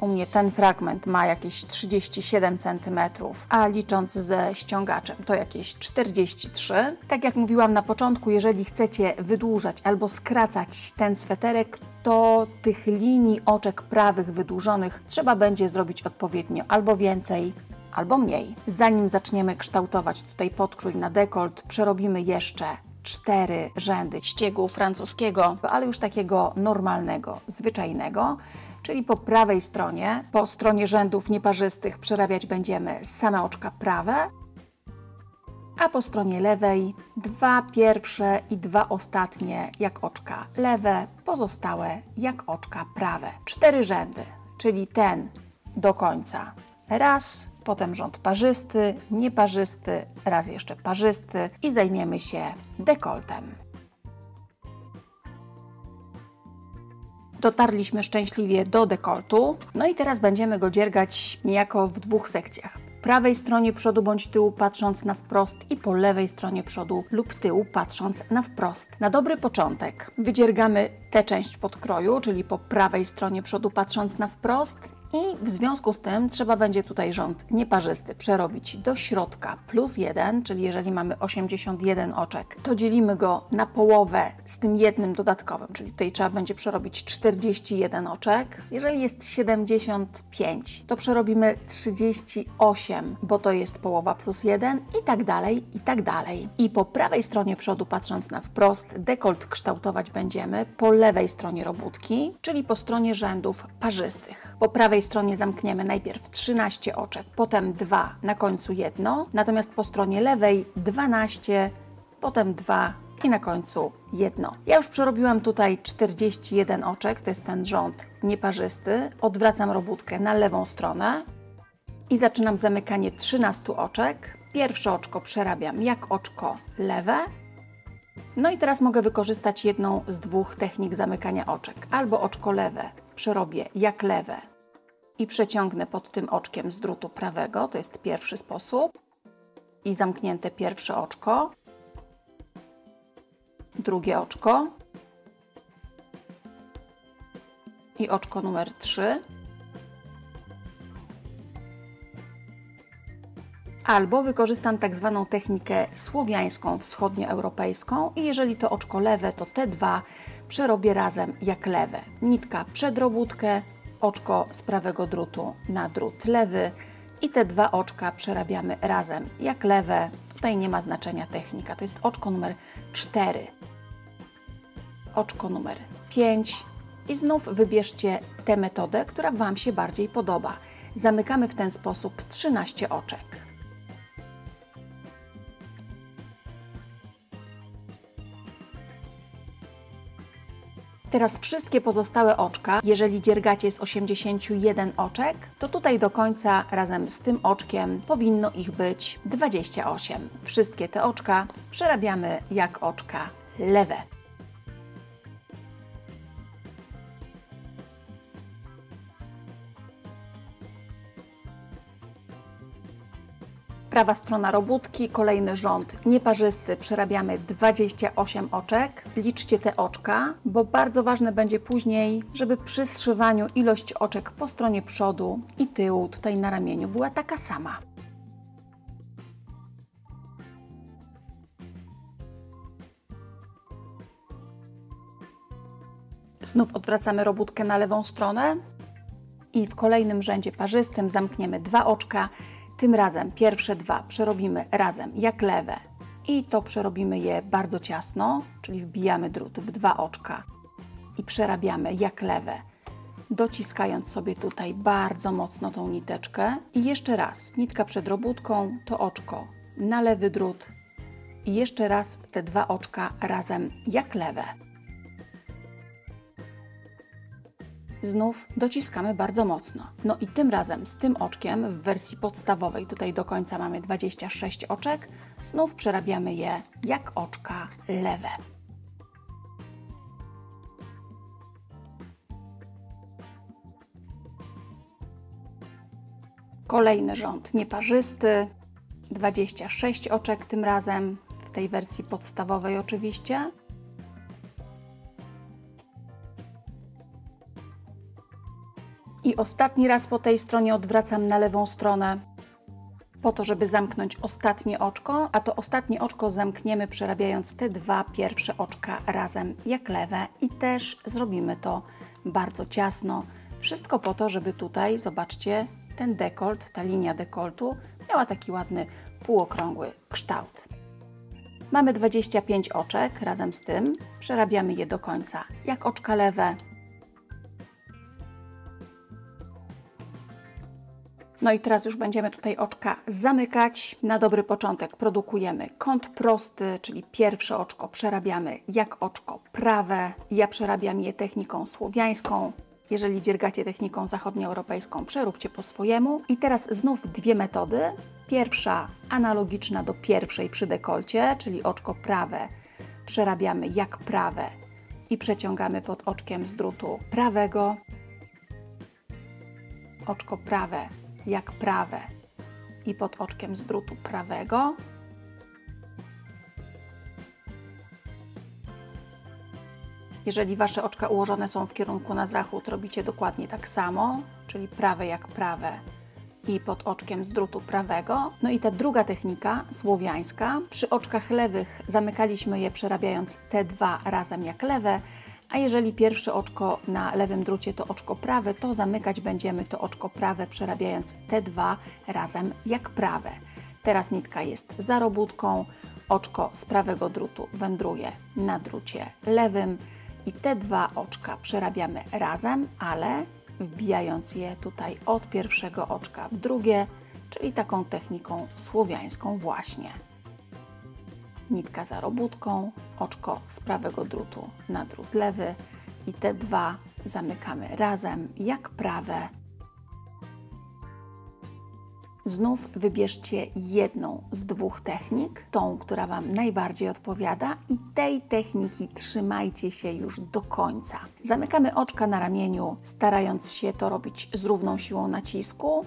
U mnie ten fragment ma jakieś 37 cm, a licząc ze ściągaczem to jakieś 43. Tak jak mówiłam na początku, jeżeli chcecie wydłużać albo skracać ten sweterek, to tych linii oczek prawych wydłużonych trzeba będzie zrobić odpowiednio albo więcej, albo mniej. Zanim zaczniemy kształtować tutaj podkrój na dekolt, przerobimy jeszcze 4 rzędy ściegu francuskiego, ale już takiego normalnego, zwyczajnego, czyli po prawej stronie, po stronie rzędów nieparzystych przerabiać będziemy same oczka prawe, a po stronie lewej 2 pierwsze i 2 ostatnie jak oczka lewe, pozostałe jak oczka prawe. 4 rzędy, czyli ten do końca raz, potem rząd parzysty, nieparzysty, raz jeszcze parzysty i zajmiemy się dekoltem. Dotarliśmy szczęśliwie do dekoltu, no i teraz będziemy go dziergać niejako w 2 sekcjach. Po prawej stronie przodu bądź tyłu patrząc na wprost i po lewej stronie przodu lub tyłu patrząc na wprost. Na dobry początek wydziergamy tę część podkroju, czyli po prawej stronie przodu patrząc na wprost. I w związku z tym trzeba będzie tutaj rząd nieparzysty przerobić do środka plus 1, czyli jeżeli mamy 81 oczek, to dzielimy go na połowę z tym jednym dodatkowym, czyli tutaj trzeba będzie przerobić 41 oczek. Jeżeli jest 75, to przerobimy 38, bo to jest połowa plus 1 i tak dalej, i tak dalej. I po prawej stronie przodu patrząc na wprost, dekolt kształtować będziemy po lewej stronie robótki, czyli po stronie rzędów parzystych. Po prawej stronie zamkniemy najpierw 13 oczek, potem 2, na końcu 1, natomiast po stronie lewej 12, potem 2 i na końcu 1. Ja już przerobiłam tutaj 41 oczek, to jest ten rząd nieparzysty. Odwracam robótkę na lewą stronę i zaczynam zamykanie 13 oczek. Pierwsze oczko przerabiam jak oczko lewe. No i teraz mogę wykorzystać jedną z 2 technik zamykania oczek. Albo oczko lewe przerobię jak lewe i przeciągnę pod tym oczkiem z drutu prawego, to jest pierwszy sposób. I zamknięte pierwsze oczko, drugie oczko i oczko numer 3. Albo wykorzystam tak zwaną technikę słowiańską, wschodnioeuropejską i jeżeli to oczko lewe, to te 2 przerobię razem jak lewe. Nitka przed robótkę, oczko z prawego drutu na drut lewy i te 2 oczka przerabiamy razem jak lewe. Tutaj nie ma znaczenia technika, to jest oczko numer 4, oczko numer 5 i znów wybierzcie tę metodę, która Wam się bardziej podoba. Zamykamy w ten sposób 13 oczek. Teraz wszystkie pozostałe oczka, jeżeli dziergacie z 81 oczek, to tutaj do końca razem z tym oczkiem powinno ich być 28. Wszystkie te oczka przerabiamy jak oczka lewe. Prawa strona robótki, kolejny rząd nieparzysty, przerabiamy 28 oczek. Liczcie te oczka, bo bardzo ważne będzie później, żeby przy zszywaniu ilość oczek po stronie przodu i tyłu, tutaj na ramieniu, była taka sama. Znów odwracamy robótkę na lewą stronę i w kolejnym rzędzie parzystym zamkniemy 2 oczka. Tym razem pierwsze 2 przerobimy razem jak lewe i to przerobimy je bardzo ciasno, czyli wbijamy drut w 2 oczka i przerabiamy jak lewe, dociskając sobie tutaj bardzo mocno tą niteczkę. I jeszcze raz, nitka przed robótką, to oczko na lewy drut i jeszcze raz te 2 oczka razem jak lewe. Znów dociskamy bardzo mocno. No i tym razem z tym oczkiem w wersji podstawowej, tutaj do końca mamy 26 oczek, znów przerabiamy je jak oczka lewe. Kolejny rząd nieparzysty, 26 oczek tym razem, w tej wersji podstawowej oczywiście. I ostatni raz po tej stronie odwracam na lewą stronę, po to, żeby zamknąć ostatnie oczko, a to ostatnie oczko zamkniemy, przerabiając te dwa pierwsze oczka razem jak lewe i też zrobimy to bardzo ciasno. Wszystko po to, żeby tutaj, zobaczcie, ten dekolt, ta linia dekoltu miała taki ładny, półokrągły kształt. Mamy 25 oczek, razem z tym przerabiamy je do końca jak oczka lewe. No i teraz już będziemy tutaj oczka zamykać. Na dobry początek produkujemy kąt prosty, czyli pierwsze oczko przerabiamy jak oczko prawe. Ja przerabiam je techniką słowiańską. Jeżeli dziergacie techniką zachodnioeuropejską, przeróbcie po swojemu. I teraz znów dwie metody. Pierwsza analogiczna do pierwszej przy dekolcie, czyli oczko prawe przerabiamy jak prawe i przeciągamy pod oczkiem z drutu prawego. Oczko prawe jak prawe i pod oczkiem z drutu prawego. Jeżeli Wasze oczka ułożone są w kierunku na zachód, robicie dokładnie tak samo, czyli prawe jak prawe i pod oczkiem z drutu prawego. No i ta druga technika, słowiańska, przy oczkach lewych zamykaliśmy je przerabiając te dwa razem jak lewe, a jeżeli pierwsze oczko na lewym drucie to oczko prawe, to zamykać będziemy to oczko prawe przerabiając te dwa razem jak prawe. Teraz nitka jest za robótką, oczko z prawego drutu wędruje na drucie lewym i te dwa oczka przerabiamy razem, ale wbijając je tutaj od pierwszego oczka w drugie, czyli taką techniką słowiańską właśnie. Nitka za robótką, oczko z prawego drutu na drut lewy i te dwa zamykamy razem jak prawe. Znów wybierzcie jedną z dwóch technik, tą, która Wam najbardziej odpowiada i tej techniki trzymajcie się już do końca. Zamykamy oczka na ramieniu, starając się to robić z równą siłą nacisku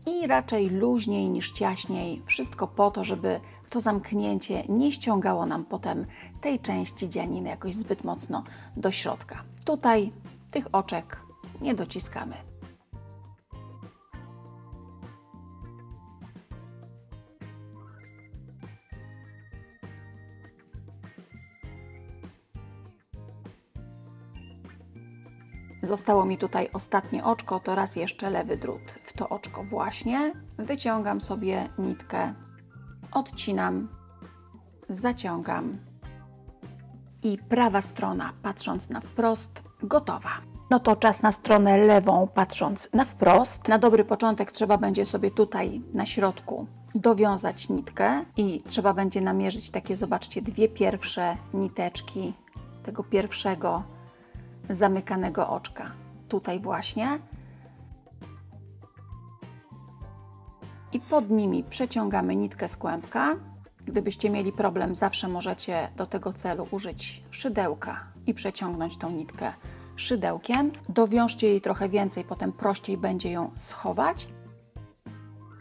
i raczej luźniej niż ciaśniej. Wszystko po to, żeby to zamknięcie nie ściągało nam potem tej części dzianiny jakoś zbyt mocno do środka. Tutaj tych oczek nie dociskamy. Zostało mi tutaj ostatnie oczko, to raz jeszcze lewy drut w to oczko właśnie. Wyciągam sobie nitkę, odcinam, zaciągam i prawa strona, patrząc na wprost, gotowa. No to czas na stronę lewą, patrząc na wprost. Na dobry początek trzeba będzie sobie tutaj na środku dowiązać nitkę i trzeba będzie namierzyć takie, zobaczcie, dwie pierwsze niteczki tego pierwszego zamykanego oczka. Tutaj właśnie. I pod nimi przeciągamy nitkę z kłębka. Gdybyście mieli problem, zawsze możecie do tego celu użyć szydełka i przeciągnąć tą nitkę szydełkiem. Dowiążcie jej trochę więcej, potem prościej będzie ją schować.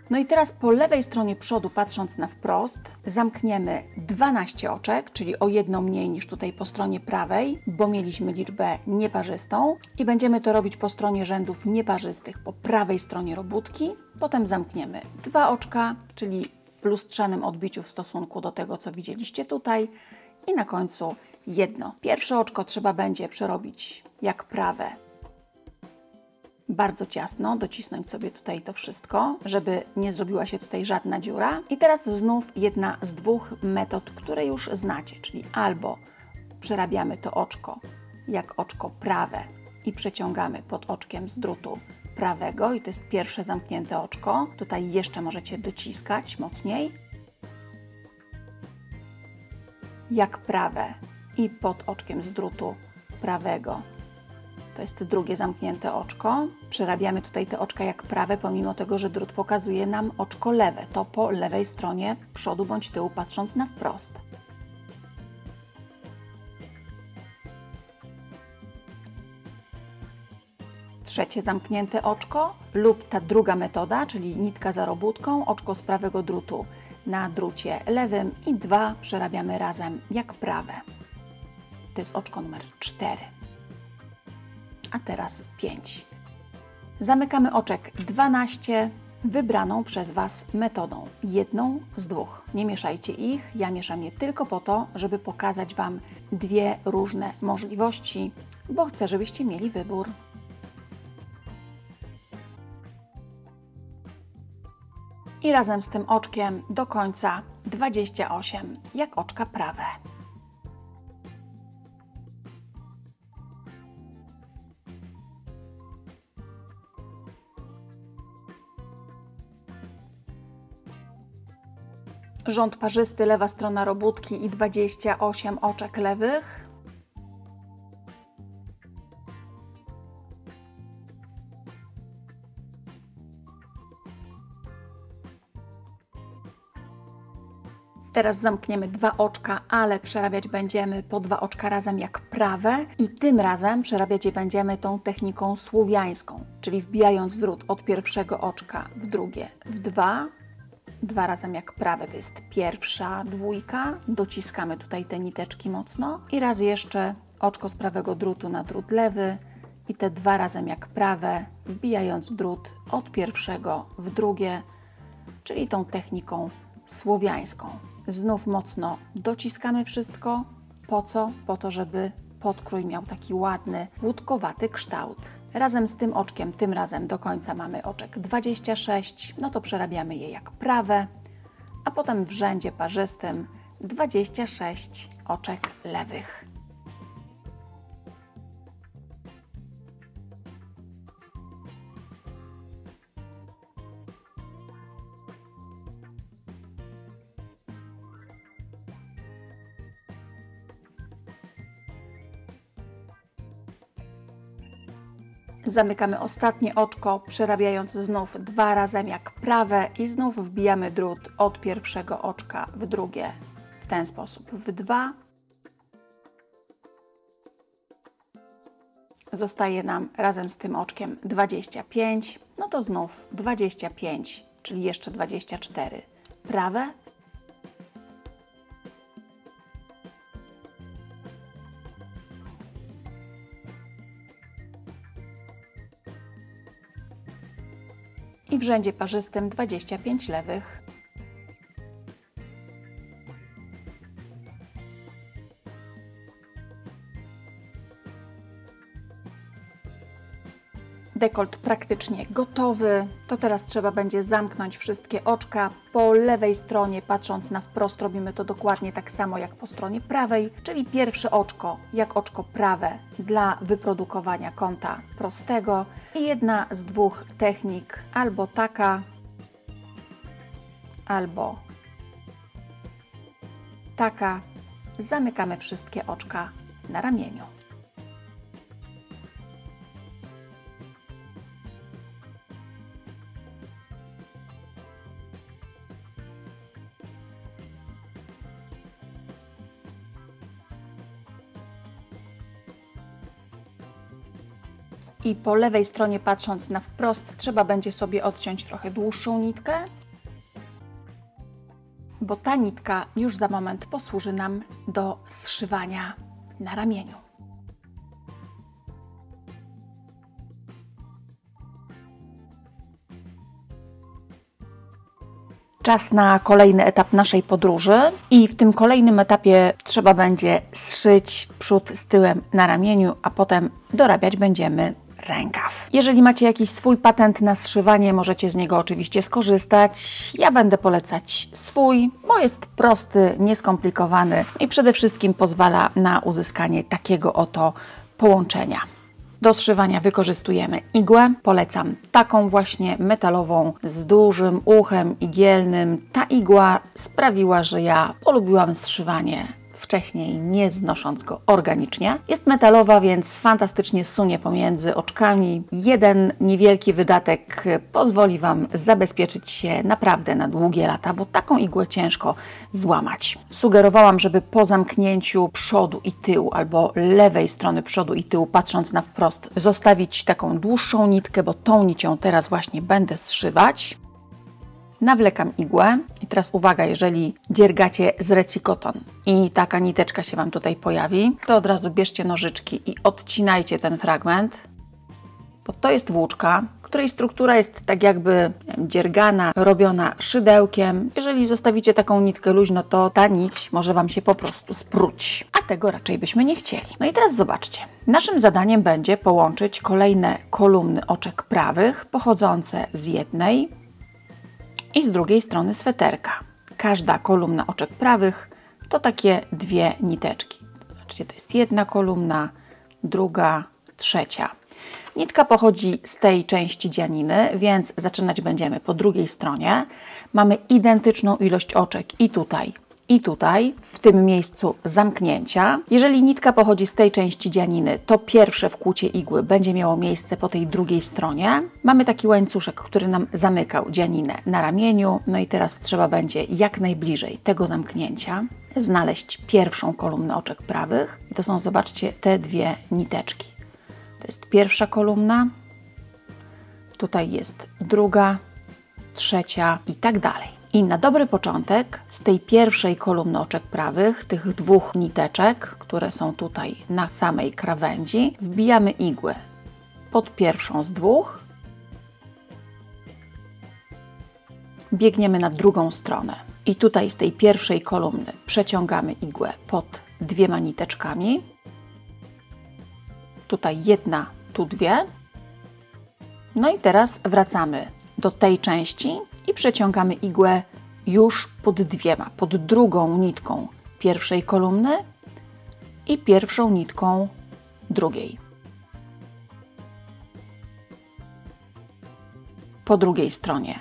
No i teraz po lewej stronie przodu, patrząc na wprost, zamkniemy 12 oczek, czyli o jedno mniej niż tutaj po stronie prawej, bo mieliśmy liczbę nieparzystą i będziemy to robić po stronie rzędów nieparzystych po prawej stronie robótki. Potem zamkniemy 2 oczka, czyli w lustrzanym odbiciu w stosunku do tego, co widzieliście tutaj i na końcu jedno. Pierwsze oczko trzeba będzie przerobić jak prawe. Bardzo ciasno, docisnąć sobie tutaj to wszystko, żeby nie zrobiła się tutaj żadna dziura. I teraz znów jedna z dwóch metod, które już znacie, czyli albo przerabiamy to oczko jak oczko prawe i przeciągamy pod oczkiem z drutu prawego i to jest pierwsze zamknięte oczko. Tutaj jeszcze możecie dociskać mocniej. Jak prawe i pod oczkiem z drutu prawego. To jest drugie zamknięte oczko. Przerabiamy tutaj te oczka jak prawe, pomimo tego, że drut pokazuje nam oczko lewe. To po lewej stronie przodu bądź tyłu, patrząc na wprost. Trzecie zamknięte oczko lub ta druga metoda, czyli nitka za robótką, oczko z prawego drutu na drucie lewym i 2 przerabiamy razem jak prawe. To jest oczko numer 4. A teraz 5. Zamykamy oczek 12 wybraną przez Was metodą. Jedną z dwóch. Nie mieszajcie ich, ja mieszam je tylko po to, żeby pokazać Wam dwie różne możliwości, bo chcę, żebyście mieli wybór. I razem z tym oczkiem do końca 28, jak oczka prawe. Rząd parzysty, lewa strona robótki i 28 oczek lewych. Teraz zamkniemy 2 oczka, ale przerabiać będziemy po 2 oczka razem jak prawe i tym razem przerabiać je będziemy tą techniką słowiańską, czyli wbijając drut od pierwszego oczka w drugie, w 2 razem jak prawe, to jest pierwsza dwójka, dociskamy tutaj te niteczki mocno i raz jeszcze oczko z prawego drutu na drut lewy i te 2 razem jak prawe, wbijając drut od pierwszego w drugie, czyli tą techniką słowiańską. Znów mocno dociskamy wszystko. Po co? Po to, żeby podkrój miał taki ładny, łódkowaty kształt. Razem z tym oczkiem, tym razem do końca mamy oczek 26, no to przerabiamy je jak prawe, a potem w rzędzie parzystym 26 oczek lewych. Zamykamy ostatnie oczko, przerabiając znów 2 razem jak prawe i znów wbijamy drut od pierwszego oczka w drugie, w ten sposób w 2. Zostaje nam razem z tym oczkiem 25, no to znów 25, czyli jeszcze 24 prawe. I w rzędzie parzystym 25 lewych. Dekolt praktycznie gotowy. To teraz trzeba będzie zamknąć wszystkie oczka. Po lewej stronie, patrząc na wprost, robimy to dokładnie tak samo jak po stronie prawej, czyli pierwsze oczko jak oczko prawe dla wyprodukowania kąta prostego i jedna z 2 technik, albo taka, albo taka. Zamykamy wszystkie oczka na ramieniu. I po lewej stronie, patrząc na wprost, trzeba będzie sobie odciąć trochę dłuższą nitkę, bo ta nitka już za moment posłuży nam do zszywania na ramieniu. Czas na kolejny etap naszej podróży i w tym kolejnym etapie trzeba będzie zszyć przód z tyłem na ramieniu, a potem dorabiać będziemy rękaw. Jeżeli macie jakiś swój patent na zszywanie, możecie z niego oczywiście skorzystać. Ja będę polecać swój, bo jest prosty, nieskomplikowany i przede wszystkim pozwala na uzyskanie takiego oto połączenia. Do zszywania wykorzystujemy igłę. Polecam taką właśnie metalową z dużym uchem igielnym. Ta igła sprawiła, że ja polubiłam zszywanie wcześniej, nie znosząc go organicznie. Jest metalowa, więc fantastycznie sunie pomiędzy oczkami. Jeden niewielki wydatek pozwoli Wam zabezpieczyć się naprawdę na długie lata, bo taką igłę ciężko złamać. Sugerowałam, żeby po zamknięciu przodu i tyłu, albo lewej strony przodu i tyłu, patrząc na wprost, zostawić taką dłuższą nitkę, bo tą nicią teraz właśnie będę zszywać. Nawlekam igłę i teraz uwaga, jeżeli dziergacie z recikoton i taka niteczka się Wam tutaj pojawi, to od razu bierzcie nożyczki i odcinajcie ten fragment. bo to jest włóczka, której struktura jest tak jakby dziergana, robiona szydełkiem. Jeżeli zostawicie taką nitkę luźno, to ta nić może Wam się po prostu spruć, a tego raczej byśmy nie chcieli. No i teraz zobaczcie. Naszym zadaniem będzie połączyć kolejne kolumny oczek prawych pochodzące z jednej i z drugiej strony sweterka. Każda kolumna oczek prawych to takie dwie niteczki. Zobaczcie, to jest jedna kolumna, druga, trzecia. Nitka pochodzi z tej części dzianiny, więc zaczynać będziemy po drugiej stronie. Mamy identyczną ilość oczek i tutaj, w tym miejscu zamknięcia. Jeżeli nitka pochodzi z tej części dzianiny, to pierwsze wkłucie igły będzie miało miejsce po tej drugiej stronie. Mamy taki łańcuszek, który nam zamykał dzianinę na ramieniu. No i teraz trzeba będzie jak najbliżej tego zamknięcia znaleźć pierwszą kolumnę oczek prawych. I to są, zobaczcie, te dwie niteczki. To jest pierwsza kolumna, tutaj jest druga, trzecia i tak dalej. I na dobry początek z tej pierwszej kolumny oczek prawych, tych dwóch niteczek, które są tutaj na samej krawędzi, wbijamy igłę pod pierwszą z dwóch, biegniemy na drugą stronę i tutaj z tej pierwszej kolumny przeciągamy igłę pod dwiema niteczkami. Tutaj jedna, tu dwie. No i teraz wracamy do tej części i przeciągamy igłę już pod dwiema, pod drugą nitką pierwszej kolumny i pierwszą nitką drugiej. Po drugiej stronie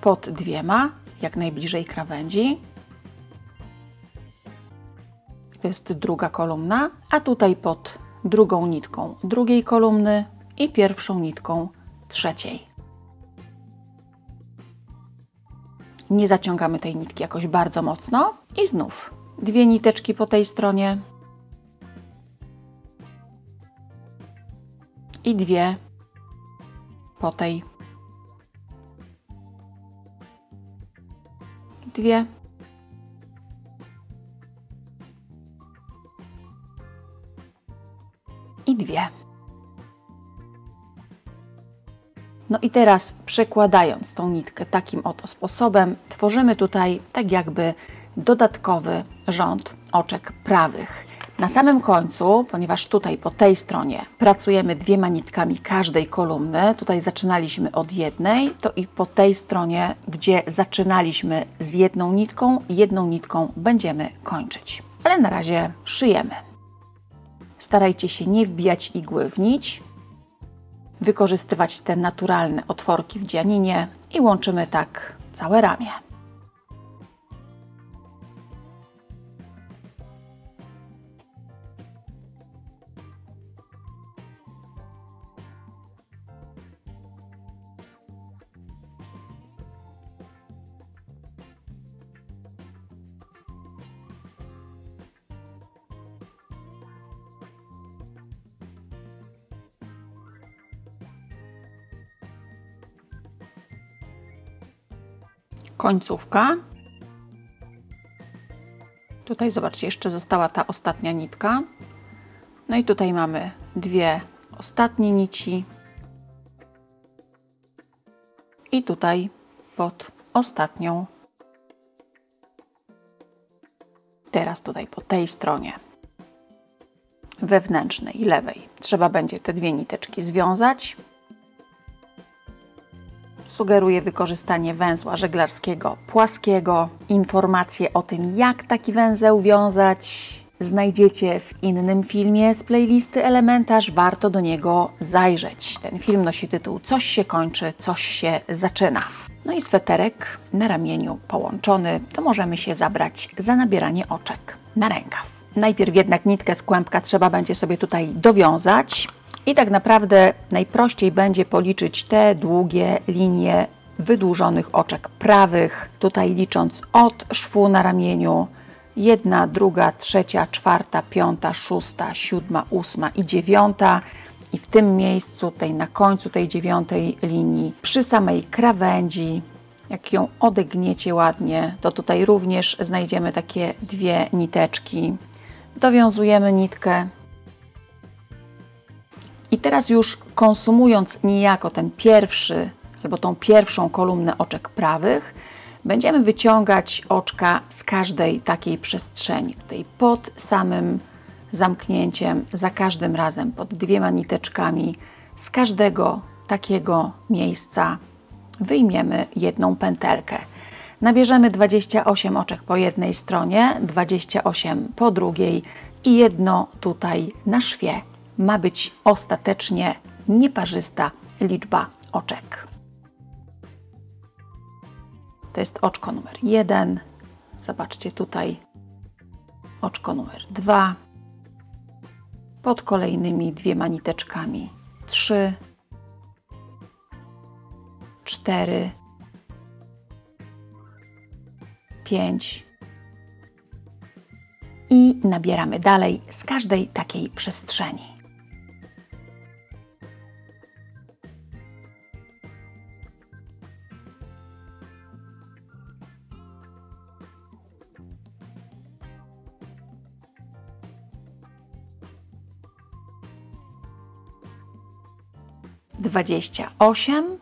pod dwiema, jak najbliżej krawędzi. To jest druga kolumna, a tutaj pod drugą nitką drugiej kolumny i pierwszą nitką trzeciej. Nie zaciągamy tej nitki jakoś bardzo mocno i znów dwie niteczki po tej stronie i dwie po tej. Dwie. I dwie. No i teraz przekładając tą nitkę takim oto sposobem, tworzymy tutaj tak jakby dodatkowy rząd oczek prawych. Na samym końcu, ponieważ tutaj po tej stronie pracujemy dwiema nitkami każdej kolumny, tutaj zaczynaliśmy od jednej, to i po tej stronie, gdzie zaczynaliśmy z jedną nitką będziemy kończyć. Ale na razie szyjemy. Starajcie się nie wbijać igły w nić, wykorzystywać te naturalne otworki w dzianinie i łączymy tak całe ramię. Końcówka. Tutaj zobaczcie, jeszcze została ta ostatnia nitka. No i tutaj mamy dwie ostatnie nici. I tutaj pod ostatnią. Teraz tutaj po tej stronie wewnętrznej, lewej, trzeba będzie te dwie niteczki związać. Sugeruję wykorzystanie węzła żeglarskiego płaskiego. Informacje o tym, jak taki węzeł wiązać, znajdziecie w innym filmie z playlisty Elementarz. Warto do niego zajrzeć. Ten film nosi tytuł Coś się kończy, coś się zaczyna. No i sweterek na ramieniu połączony, to możemy się zabrać za nabieranie oczek na rękaw. Najpierw jednak nitkę z kłębka trzeba będzie sobie tutaj dowiązać. I tak naprawdę najprościej będzie policzyć te długie linie wydłużonych oczek prawych, tutaj licząc od szwu na ramieniu 1, 2, 3, 4, 5, 6, 7, 8 i 9. I w tym miejscu, tutaj na końcu tej 9. linii, przy samej krawędzi, jak ją odegniecie ładnie, to tutaj również znajdziemy takie dwie niteczki. Dowiązujemy nitkę. I teraz już konsumując niejako ten pierwszy albo tą pierwszą kolumnę oczek prawych, będziemy wyciągać oczka z każdej takiej przestrzeni. Tutaj pod samym zamknięciem, za każdym razem pod dwiema niteczkami, z każdego takiego miejsca wyjmiemy jedną pętelkę. Nabierzemy 28 oczek po jednej stronie, 28 po drugiej i jedno tutaj na szwie. Ma być ostatecznie nieparzysta liczba oczek. To jest oczko numer 1. Zobaczcie tutaj oczko numer 2. Pod kolejnymi dwiema niteczkami 3, 4, 5 i nabieramy dalej z każdej takiej przestrzeni. Dwadzieścia 28.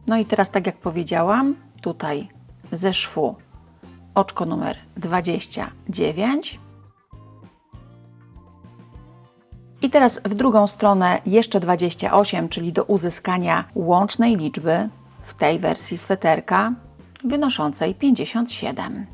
No i teraz, tak jak powiedziałam, tutaj ze szwu oczko numer 29. I teraz w drugą stronę jeszcze 28, czyli do uzyskania łącznej liczby w tej wersji sweterka wynoszącej 57.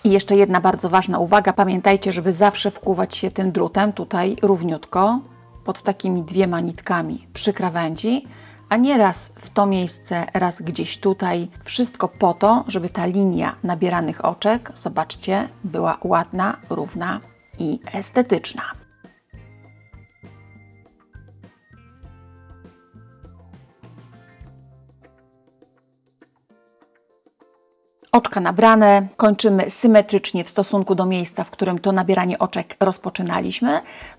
I jeszcze jedna bardzo ważna uwaga. Pamiętajcie, żeby zawsze wkuwać się tym drutem tutaj równiutko pod takimi dwiema nitkami przy krawędzi, a nie raz w to miejsce, raz gdzieś tutaj. Wszystko po to, żeby ta linia nabieranych oczek, zobaczcie, była ładna, równa i estetyczna. Oczka nabrane, kończymy symetrycznie w stosunku do miejsca, w którym to nabieranie oczek rozpoczynaliśmy.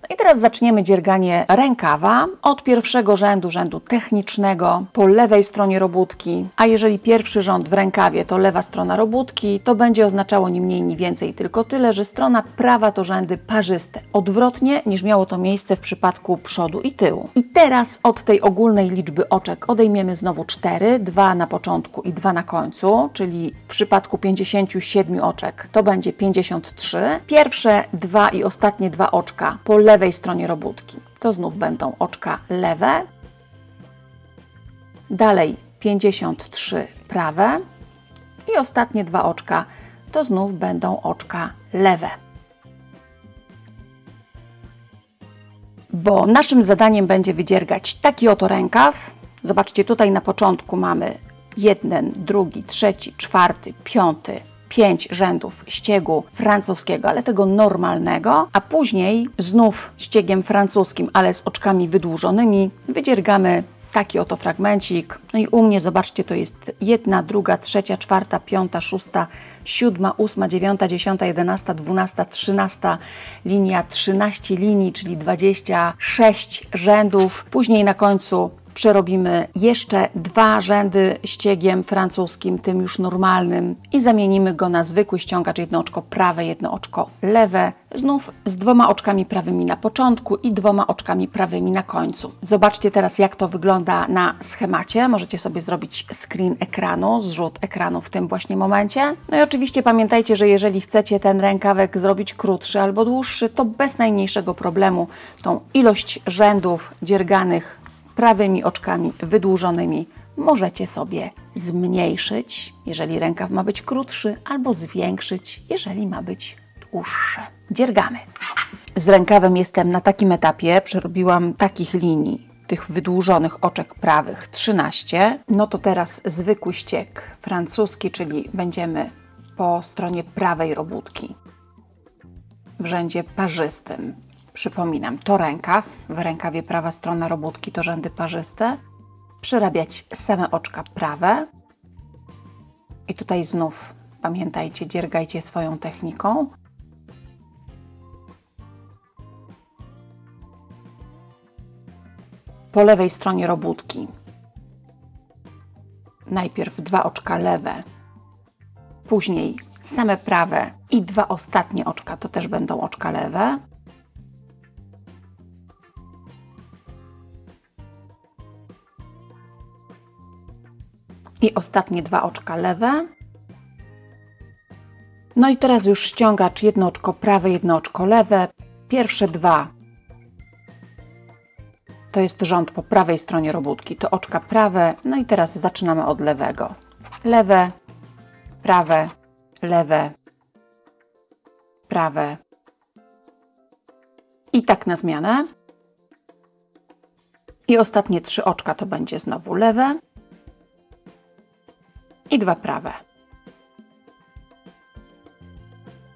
No i teraz zaczniemy dzierganie rękawa od pierwszego rzędu technicznego po lewej stronie robótki, a jeżeli pierwszy rząd w rękawie to lewa strona robótki, to będzie oznaczało ni mniej, ni więcej, tylko tyle, że strona prawa to rzędy parzyste, odwrotnie niż miało to miejsce w przypadku przodu i tyłu. I teraz od tej ogólnej liczby oczek odejmiemy znowu 4, 2 na początku i 2 na końcu, czyli w przypadku 57 oczek to będzie 53. Pierwsze 2 i ostatnie 2 oczka po lewej stronie robótki to znów będą oczka lewe. Dalej 53 prawe i ostatnie 2 oczka to znów będą oczka lewe. Bo naszym zadaniem będzie wydziergać taki oto rękaw. Zobaczcie, tutaj na początku mamy 1, 2, 3, 4, 5, 5 rzędów ściegu francuskiego, ale tego normalnego, a później znów ściegiem francuskim, ale z oczkami wydłużonymi, wydziergamy taki oto fragmencik. No i u mnie, zobaczcie, to jest 1, 2, 3, 4, 5, 6, 7, 8, 9, 10, 11, 12, 13 linia, 13 linii, czyli 26 rzędów. Później na końcu przerobimy jeszcze 2 rzędy ściegiem francuskim, tym już normalnym i zamienimy go na zwykły ściągacz, jedno oczko prawe, jedno oczko lewe, znów z 2 oczkami prawymi na początku i 2 oczkami prawymi na końcu. Zobaczcie teraz, jak to wygląda na schemacie. Możecie sobie zrobić screen ekranu, zrzut ekranu w tym właśnie momencie. No i oczywiście pamiętajcie, że jeżeli chcecie ten rękawek zrobić krótszy albo dłuższy, to bez najmniejszego problemu tą ilość rzędów dzierganych prawymi oczkami wydłużonymi możecie sobie zmniejszyć, jeżeli rękaw ma być krótszy, albo zwiększyć, jeżeli ma być dłuższy. Dziergamy. Z rękawem jestem na takim etapie, przerobiłam takich linii, tych wydłużonych oczek prawych 13. No to teraz zwykły ścieg francuski, czyli będziemy po stronie prawej robótki w rzędzie parzystym. Przypominam, to rękaw, w rękawie prawa strona robótki to rzędy parzyste. Przerabiać same oczka prawe. I tutaj znów pamiętajcie, dziergajcie swoją techniką. Po lewej stronie robótki najpierw 2 oczka lewe, później same prawe i 2 ostatnie oczka to też będą oczka lewe. I ostatnie 2 oczka lewe. No i teraz już ściągacz, jedno oczko prawe, jedno oczko lewe. Pierwsze 2 to jest rząd po prawej stronie robótki, to oczka prawe. No i teraz zaczynamy od lewego. Lewe, prawe, lewe, prawe. I tak na zmianę. I ostatnie 3 oczka to będzie znowu lewe i 2 prawe.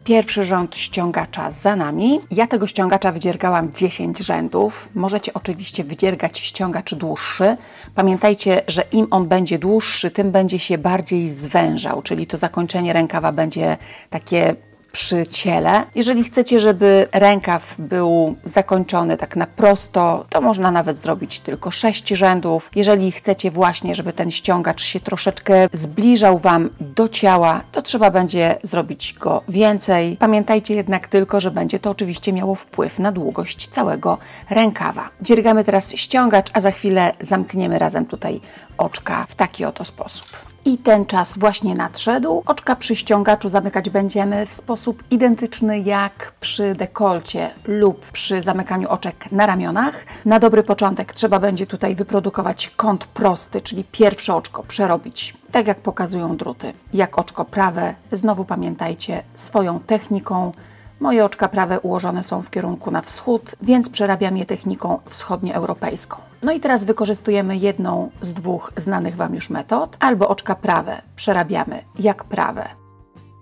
Pierwszy rząd ściągacza za nami. Ja tego ściągacza wydziergałam 10 rzędów. Możecie oczywiście wydziergać ściągacz dłuższy. Pamiętajcie, że im on będzie dłuższy, tym będzie się bardziej zwężał, czyli to zakończenie rękawa będzie takie przy ciele. Jeżeli chcecie, żeby rękaw był zakończony tak na prosto, to można nawet zrobić tylko 6 rzędów. Jeżeli chcecie właśnie, żeby ten ściągacz się troszeczkę zbliżał Wam do ciała, to trzeba będzie zrobić go więcej. Pamiętajcie jednak tylko, że będzie to oczywiście miało wpływ na długość całego rękawa. Dziergamy teraz ściągacz, a za chwilę zamkniemy razem tutaj oczka w taki oto sposób. I ten czas właśnie nadszedł. Oczka przy ściągaczu zamykać będziemy w sposób identyczny jak przy dekolcie lub przy zamykaniu oczek na ramionach. Na dobry początek trzeba będzie tutaj wyprodukować kąt prosty, czyli pierwsze oczko przerobić tak jak pokazują druty, jak oczko prawe. Znowu pamiętajcie swoją techniką. Moje oczka prawe ułożone są w kierunku na wschód, więc przerabiam je techniką wschodnioeuropejską. No i teraz wykorzystujemy jedną z 2 znanych Wam już metod. Albo oczka prawe przerabiamy jak prawe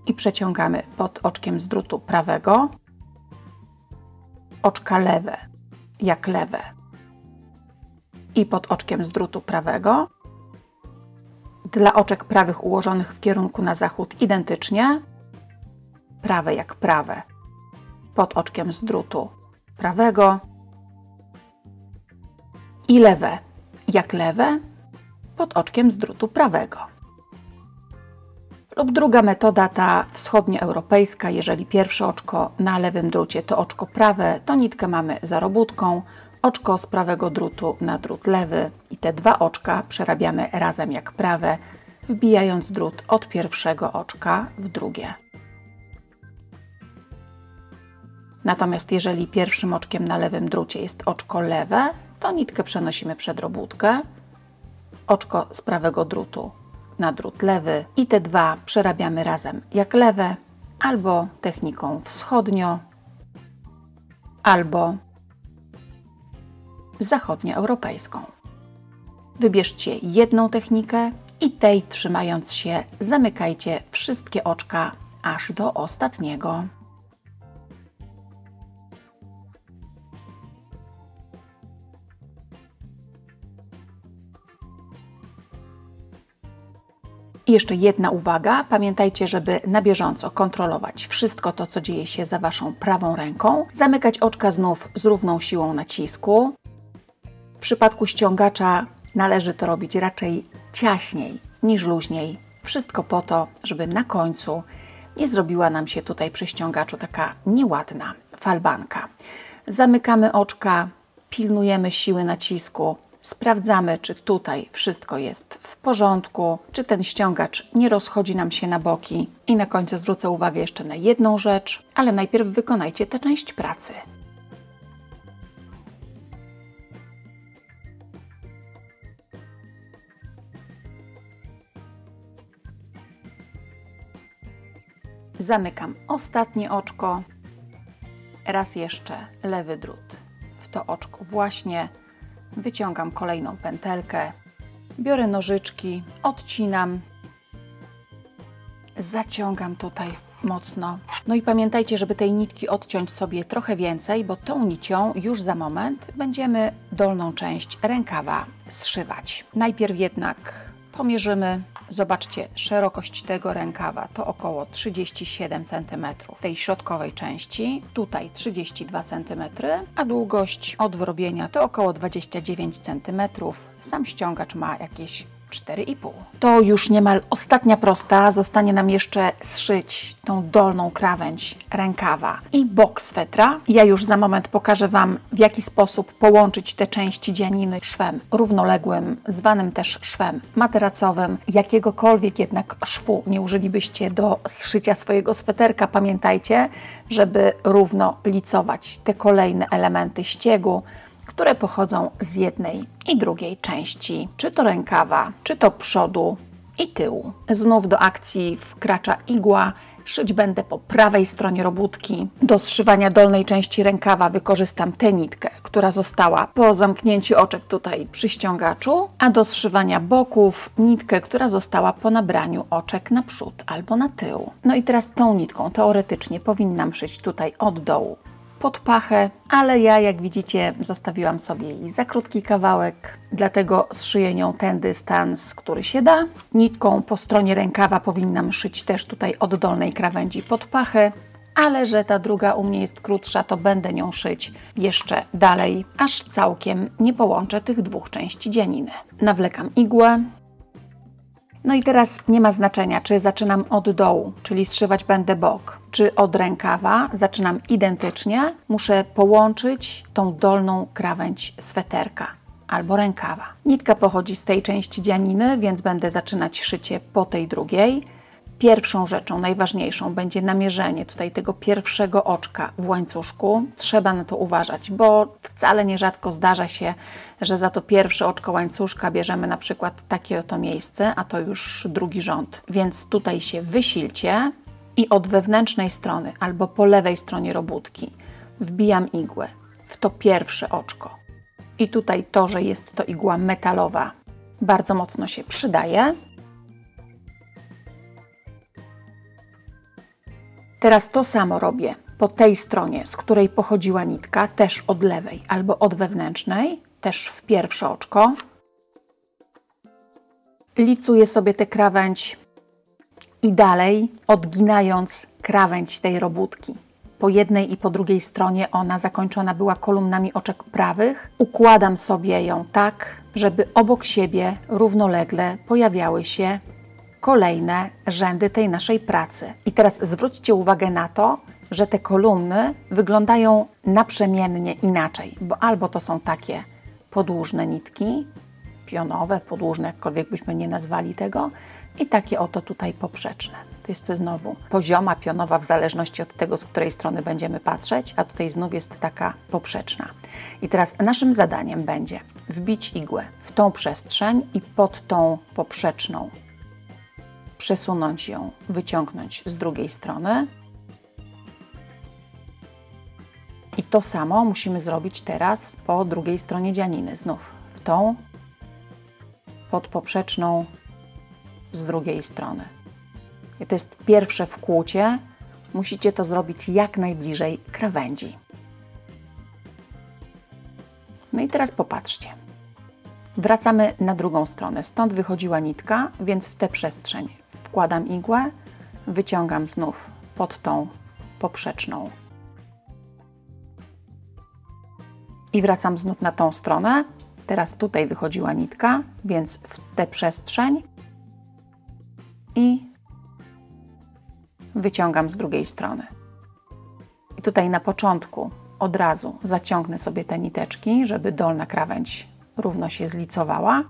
i przeciągamy pod oczkiem z drutu prawego. Oczka lewe jak lewe i pod oczkiem z drutu prawego. Dla oczek prawych ułożonych w kierunku na zachód identycznie. Prawe jak prawe pod oczkiem z drutu prawego i lewe jak lewe pod oczkiem z drutu prawego. Lub druga metoda, ta wschodnioeuropejska, jeżeli pierwsze oczko na lewym drucie to oczko prawe, to nitkę mamy za robótką, oczko z prawego drutu na drut lewy i te 2 oczka przerabiamy razem jak prawe, wbijając drut od pierwszego oczka w drugie. Natomiast jeżeli pierwszym oczkiem na lewym drucie jest oczko lewe, to nitkę przenosimy przed robótkę, oczko z prawego drutu na drut lewy i te 2 przerabiamy razem jak lewe, albo techniką wschodnio, albo zachodnioeuropejską. Wybierzcie jedną technikę i tej trzymając się zamykajcie wszystkie oczka aż do ostatniego. I jeszcze jedna uwaga, pamiętajcie, żeby na bieżąco kontrolować wszystko to, co dzieje się za Waszą prawą ręką. Zamykać oczka znów z równą siłą nacisku. W przypadku ściągacza należy to robić raczej ciaśniej niż luźniej. Wszystko po to, żeby na końcu nie zrobiła nam się tutaj przy ściągaczu taka nieładna falbanka. Zamykamy oczka, pilnujemy siły nacisku. Sprawdzamy, czy tutaj wszystko jest w porządku, czy ten ściągacz nie rozchodzi nam się na boki. I na końcu zwrócę uwagę jeszcze na jedną rzecz, ale najpierw wykonajcie tę część pracy. Zamykam ostatnie oczko. Raz jeszcze lewy drut w to oczko właśnie. Wyciągam kolejną pętelkę, biorę nożyczki, odcinam, zaciągam tutaj mocno. No i pamiętajcie, żeby tej nitki odciąć sobie trochę więcej, bo tą nicią już za moment będziemy dolną część rękawa zszywać. Najpierw jednak pomierzymy. Zobaczcie, szerokość tego rękawa to około 37 cm tej środkowej części, tutaj 32 cm, a długość od wrobienia to około 29 cm. Sam ściągacz ma jakieś 4,5. To już niemal ostatnia prosta. Zostanie nam jeszcze zszyć tą dolną krawędź rękawa i bok swetra. Ja już za moment pokażę Wam, w jaki sposób połączyć te części dzianiny szwem równoległym, zwanym też szwem materacowym. Jakiegokolwiek jednak szwu nie użylibyście do zszycia swojego sweterka, pamiętajcie, żeby równo licować te kolejne elementy ściegu, które pochodzą z jednej i drugiej części, czy to rękawa, czy to przodu i tyłu. Znów do akcji wkracza igła. Szyć będę po prawej stronie robótki. Do zszywania dolnej części rękawa wykorzystam tę nitkę, która została po zamknięciu oczek tutaj przy ściągaczu, a do zszywania boków nitkę, która została po nabraniu oczek na przód albo na tył. No i teraz tą nitką teoretycznie powinnam szyć tutaj od dołu pod pachę, ale ja, jak widzicie, zostawiłam sobie jej za krótki kawałek, dlatego zszyję nią ten dystans, który się da. Nitką po stronie rękawa powinnam szyć też tutaj od dolnej krawędzi pod pachę, ale że ta druga u mnie jest krótsza, to będę nią szyć jeszcze dalej, aż całkiem nie połączę tych dwóch części dzianiny. Nawlekam igłę. No i teraz nie ma znaczenia, czy zaczynam od dołu, czyli zszywać będę bok, czy od rękawa. Zaczynam identycznie. Muszę połączyć tą dolną krawędź sweterka albo rękawa. Nitka pochodzi z tej części dzianiny, więc będę zaczynać szycie po tej drugiej. Pierwszą rzeczą, najważniejszą, będzie namierzenie tutaj tego pierwszego oczka w łańcuszku. Trzeba na to uważać, bo wcale nierzadko zdarza się, że za to pierwsze oczko łańcuszka bierzemy na przykład takie oto miejsce, a to już drugi rząd. Więc tutaj się wysilcie i od wewnętrznej strony albo po lewej stronie robótki wbijam igłę w to pierwsze oczko. I tutaj to, że jest to igła metalowa, bardzo mocno się przydaje. Teraz to samo robię po tej stronie, z której pochodziła nitka, też od lewej albo od wewnętrznej, też w pierwsze oczko. Licuję sobie tę krawędź i dalej, odginając krawędź tej robótki. Po jednej i po drugiej stronie ona zakończona była kolumnami oczek prawych. Układam sobie ją tak, żeby obok siebie równolegle pojawiały się kolejne rzędy tej naszej pracy. I teraz zwróćcie uwagę na to, że te kolumny wyglądają naprzemiennie inaczej, bo albo to są takie podłużne nitki, pionowe, podłużne, jakkolwiek byśmy nie nazwali tego, i takie oto tutaj poprzeczne. To jest znowu pozioma, pionowa, w zależności od tego, z której strony będziemy patrzeć, a tutaj znów jest taka poprzeczna. I teraz naszym zadaniem będzie wbić igłę w tą przestrzeń i pod tą poprzeczną przesunąć ją, wyciągnąć z drugiej strony. I to samo musimy zrobić teraz po drugiej stronie dzianiny. Znów w tą podpoprzeczną z drugiej strony. I to jest pierwsze wkłucie. Musicie to zrobić jak najbliżej krawędzi. No i teraz popatrzcie. Wracamy na drugą stronę. Stąd wychodziła nitka, więc w tę przestrzeń wkładam igłę, wyciągam znów pod tą poprzeczną i wracam znów na tą stronę. Teraz tutaj wychodziła nitka, więc w tę przestrzeń i wyciągam z drugiej strony. I tutaj na początku od razu zaciągnę sobie te niteczki, żeby dolna krawędź równo się zlicowała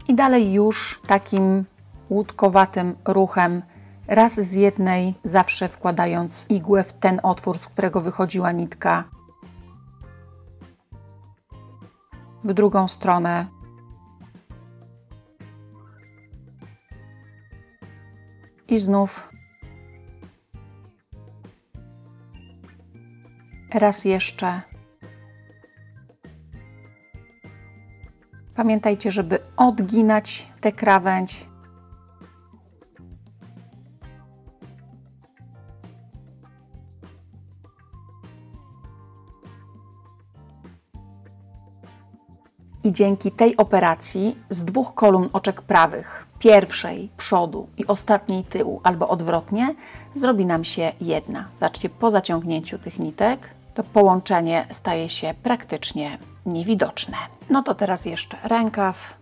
i dalej już takim łódkowatym ruchem raz z jednej, zawsze wkładając igłę w ten otwór, z którego wychodziła nitka, w drugą stronę i znów raz jeszcze. Pamiętajcie, żeby odginać tę krawędź. I dzięki tej operacji z dwóch kolumn oczek prawych, pierwszej przodu i ostatniej tyłu, albo odwrotnie, zrobi nam się jedna. Zobaczcie, po zaciągnięciu tych nitek to połączenie staje się praktycznie niewidoczne. No to teraz jeszcze rękaw.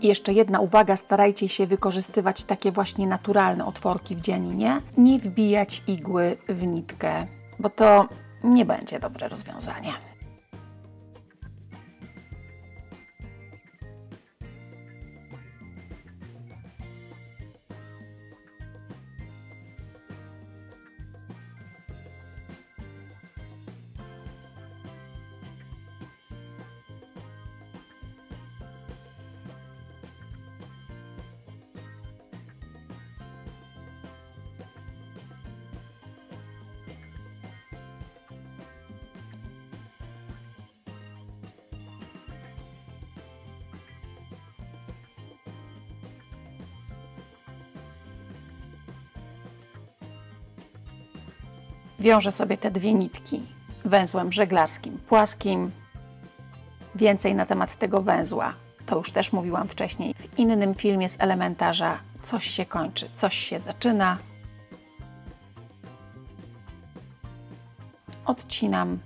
I jeszcze jedna uwaga, starajcie się wykorzystywać takie właśnie naturalne otworki w dzianinie. Nie wbijać igły w nitkę, bo to nie będzie dobre rozwiązanie. Wiążę sobie te dwie nitki węzłem żeglarskim płaskim. Więcej na temat tego węzła to już też mówiłam wcześniej w innym filmie z elementarza. Coś się kończy, coś się zaczyna. Odcinam.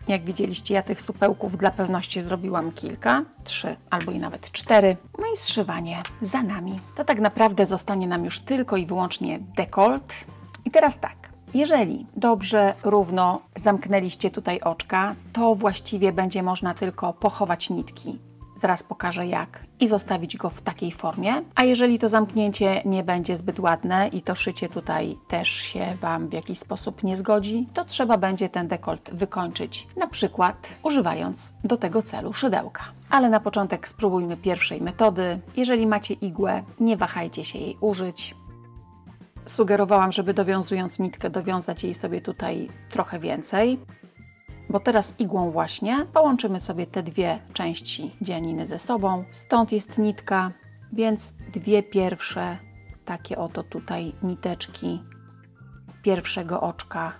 Jak widzieliście, ja tych supełków dla pewności zrobiłam kilka, 3 albo i nawet 4. No i zszywanie za nami. To tak naprawdę zostanie nam już tylko i wyłącznie dekolt. I teraz tak. Jeżeli dobrze, równo zamknęliście tutaj oczka, to właściwie będzie można tylko pochować nitki. Zaraz pokażę jak i zostawić go w takiej formie. A jeżeli to zamknięcie nie będzie zbyt ładne i to szycie tutaj też się Wam w jakiś sposób nie zgodzi, to trzeba będzie ten dekolt wykończyć, na przykład używając do tego celu szydełka. Ale na początek spróbujmy pierwszej metody. Jeżeli macie igłę, nie wahajcie się jej użyć. Sugerowałam, żeby dowiązując nitkę, dowiązać jej sobie tutaj trochę więcej, bo teraz igłą właśnie połączymy sobie te dwie części dzianiny ze sobą. Stąd jest nitka, więc dwie pierwsze takie oto tutaj niteczki pierwszego oczka.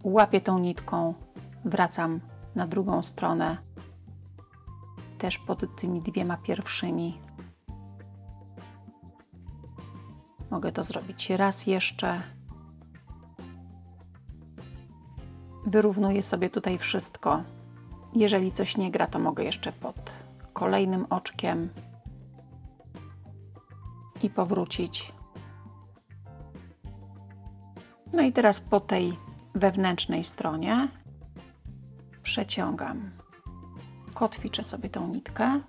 Łapię tą nitką, wracam na drugą stronę, też pod tymi dwiema pierwszymi. Mogę to zrobić raz jeszcze. Wyrównuję sobie tutaj wszystko. Jeżeli coś nie gra, to mogę jeszcze pod kolejnym oczkiem i powrócić. No i teraz po tej wewnętrznej stronie przeciągam. Kotwiczę sobie tą nitkę.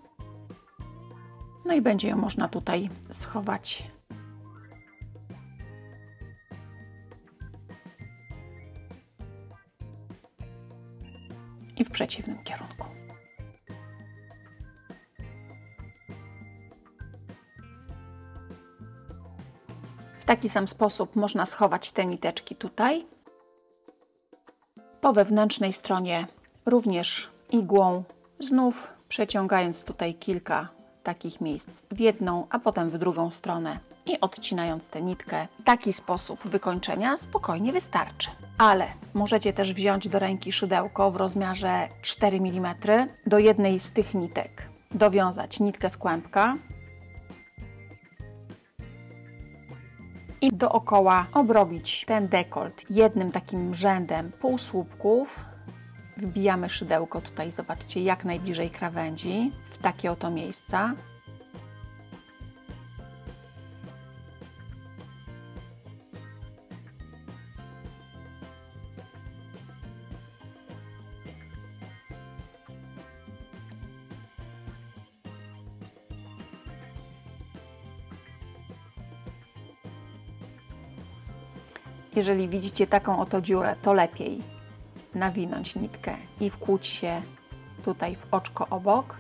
No i będzie ją można tutaj schować. I w przeciwnym kierunku. W taki sam sposób można schować te niteczki tutaj. Po wewnętrznej stronie również igłą, znów przeciągając tutaj kilka takich miejsc w jedną, a potem w drugą stronę i odcinając tę nitkę. Taki sposób wykończenia spokojnie wystarczy. Ale możecie też wziąć do ręki szydełko w rozmiarze 4 mm. Do jednej z tych nitek dowiązać nitkę z kłębka i dookoła obrobić ten dekolt jednym takim rzędem półsłupków. Wbijamy szydełko tutaj, zobaczcie, jak najbliżej krawędzi, w takie oto miejsca. Jeżeli widzicie taką oto dziurę, to lepiej nawinąć nitkę i wkłuć się tutaj w oczko obok.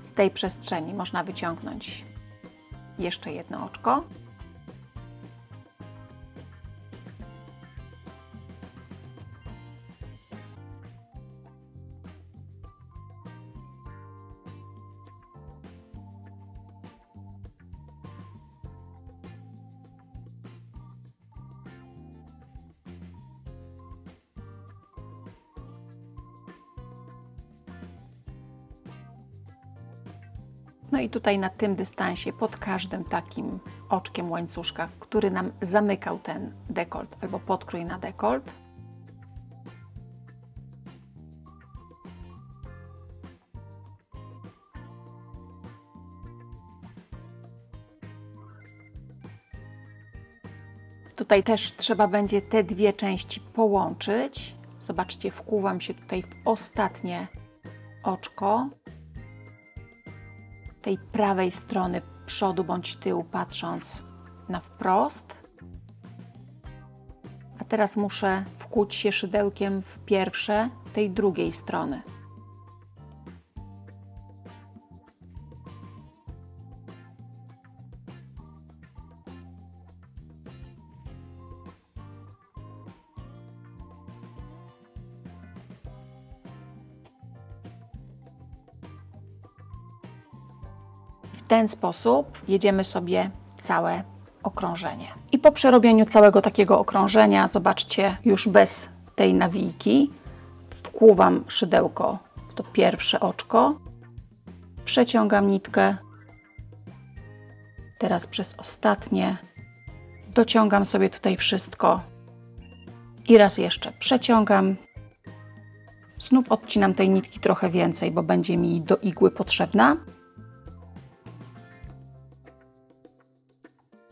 Z tej przestrzeni można wyciągnąć jeszcze jedno oczko. No i tutaj na tym dystansie, pod każdym takim oczkiem łańcuszka, który nam zamykał ten dekolt albo podkrój na dekolt, Tutaj też trzeba będzie te dwie części połączyć. Zobaczcie, wkuwam się tutaj w ostatnie oczko tej prawej strony przodu bądź tyłu, patrząc na wprost. A teraz muszę wkuć się szydełkiem w pierwsze tej drugiej strony. W ten sposób jedziemy sobie całe okrążenie. I po przerobieniu całego takiego okrążenia, zobaczcie, już bez tej nawijki, wkłuwam szydełko w to pierwsze oczko, przeciągam nitkę, teraz przez ostatnie, dociągam sobie tutaj wszystko i raz jeszcze przeciągam. Znów odcinam tej nitki trochę więcej, bo będzie mi do igły potrzebna.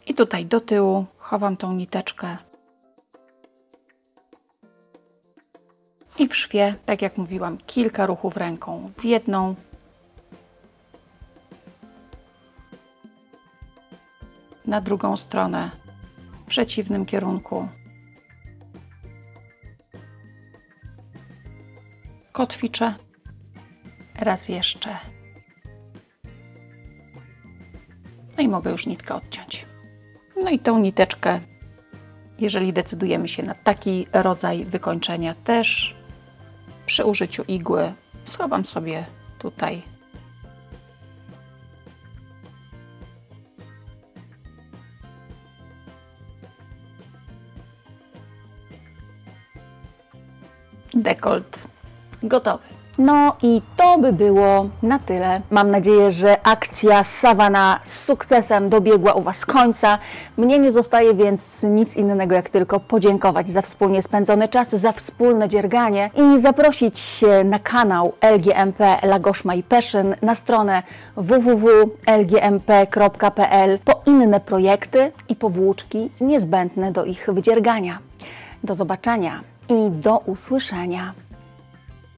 I tutaj do tyłu chowam tą niteczkę. I w szwie, tak jak mówiłam, kilka ruchów ręką w jedną, na drugą stronę, w przeciwnym kierunku. Kotwiczę. Raz jeszcze. No i mogę już nitkę odciąć. No i tą niteczkę, jeżeli decydujemy się na taki rodzaj wykończenia, też przy użyciu igły schowam sobie tutaj. Dekolt gotowy. No i to by było na tyle. Mam nadzieję, że akcja Savannah z sukcesem dobiegła u Was końca. Mnie nie zostaje więc nic innego, jak tylko podziękować za wspólnie spędzony czas, za wspólne dzierganie i zaprosić się na kanał LGMP La Gauche My Passion, na stronę www.lgmp.pl po inne projekty i powłóczki niezbędne do ich wydziergania. Do zobaczenia i do usłyszenia.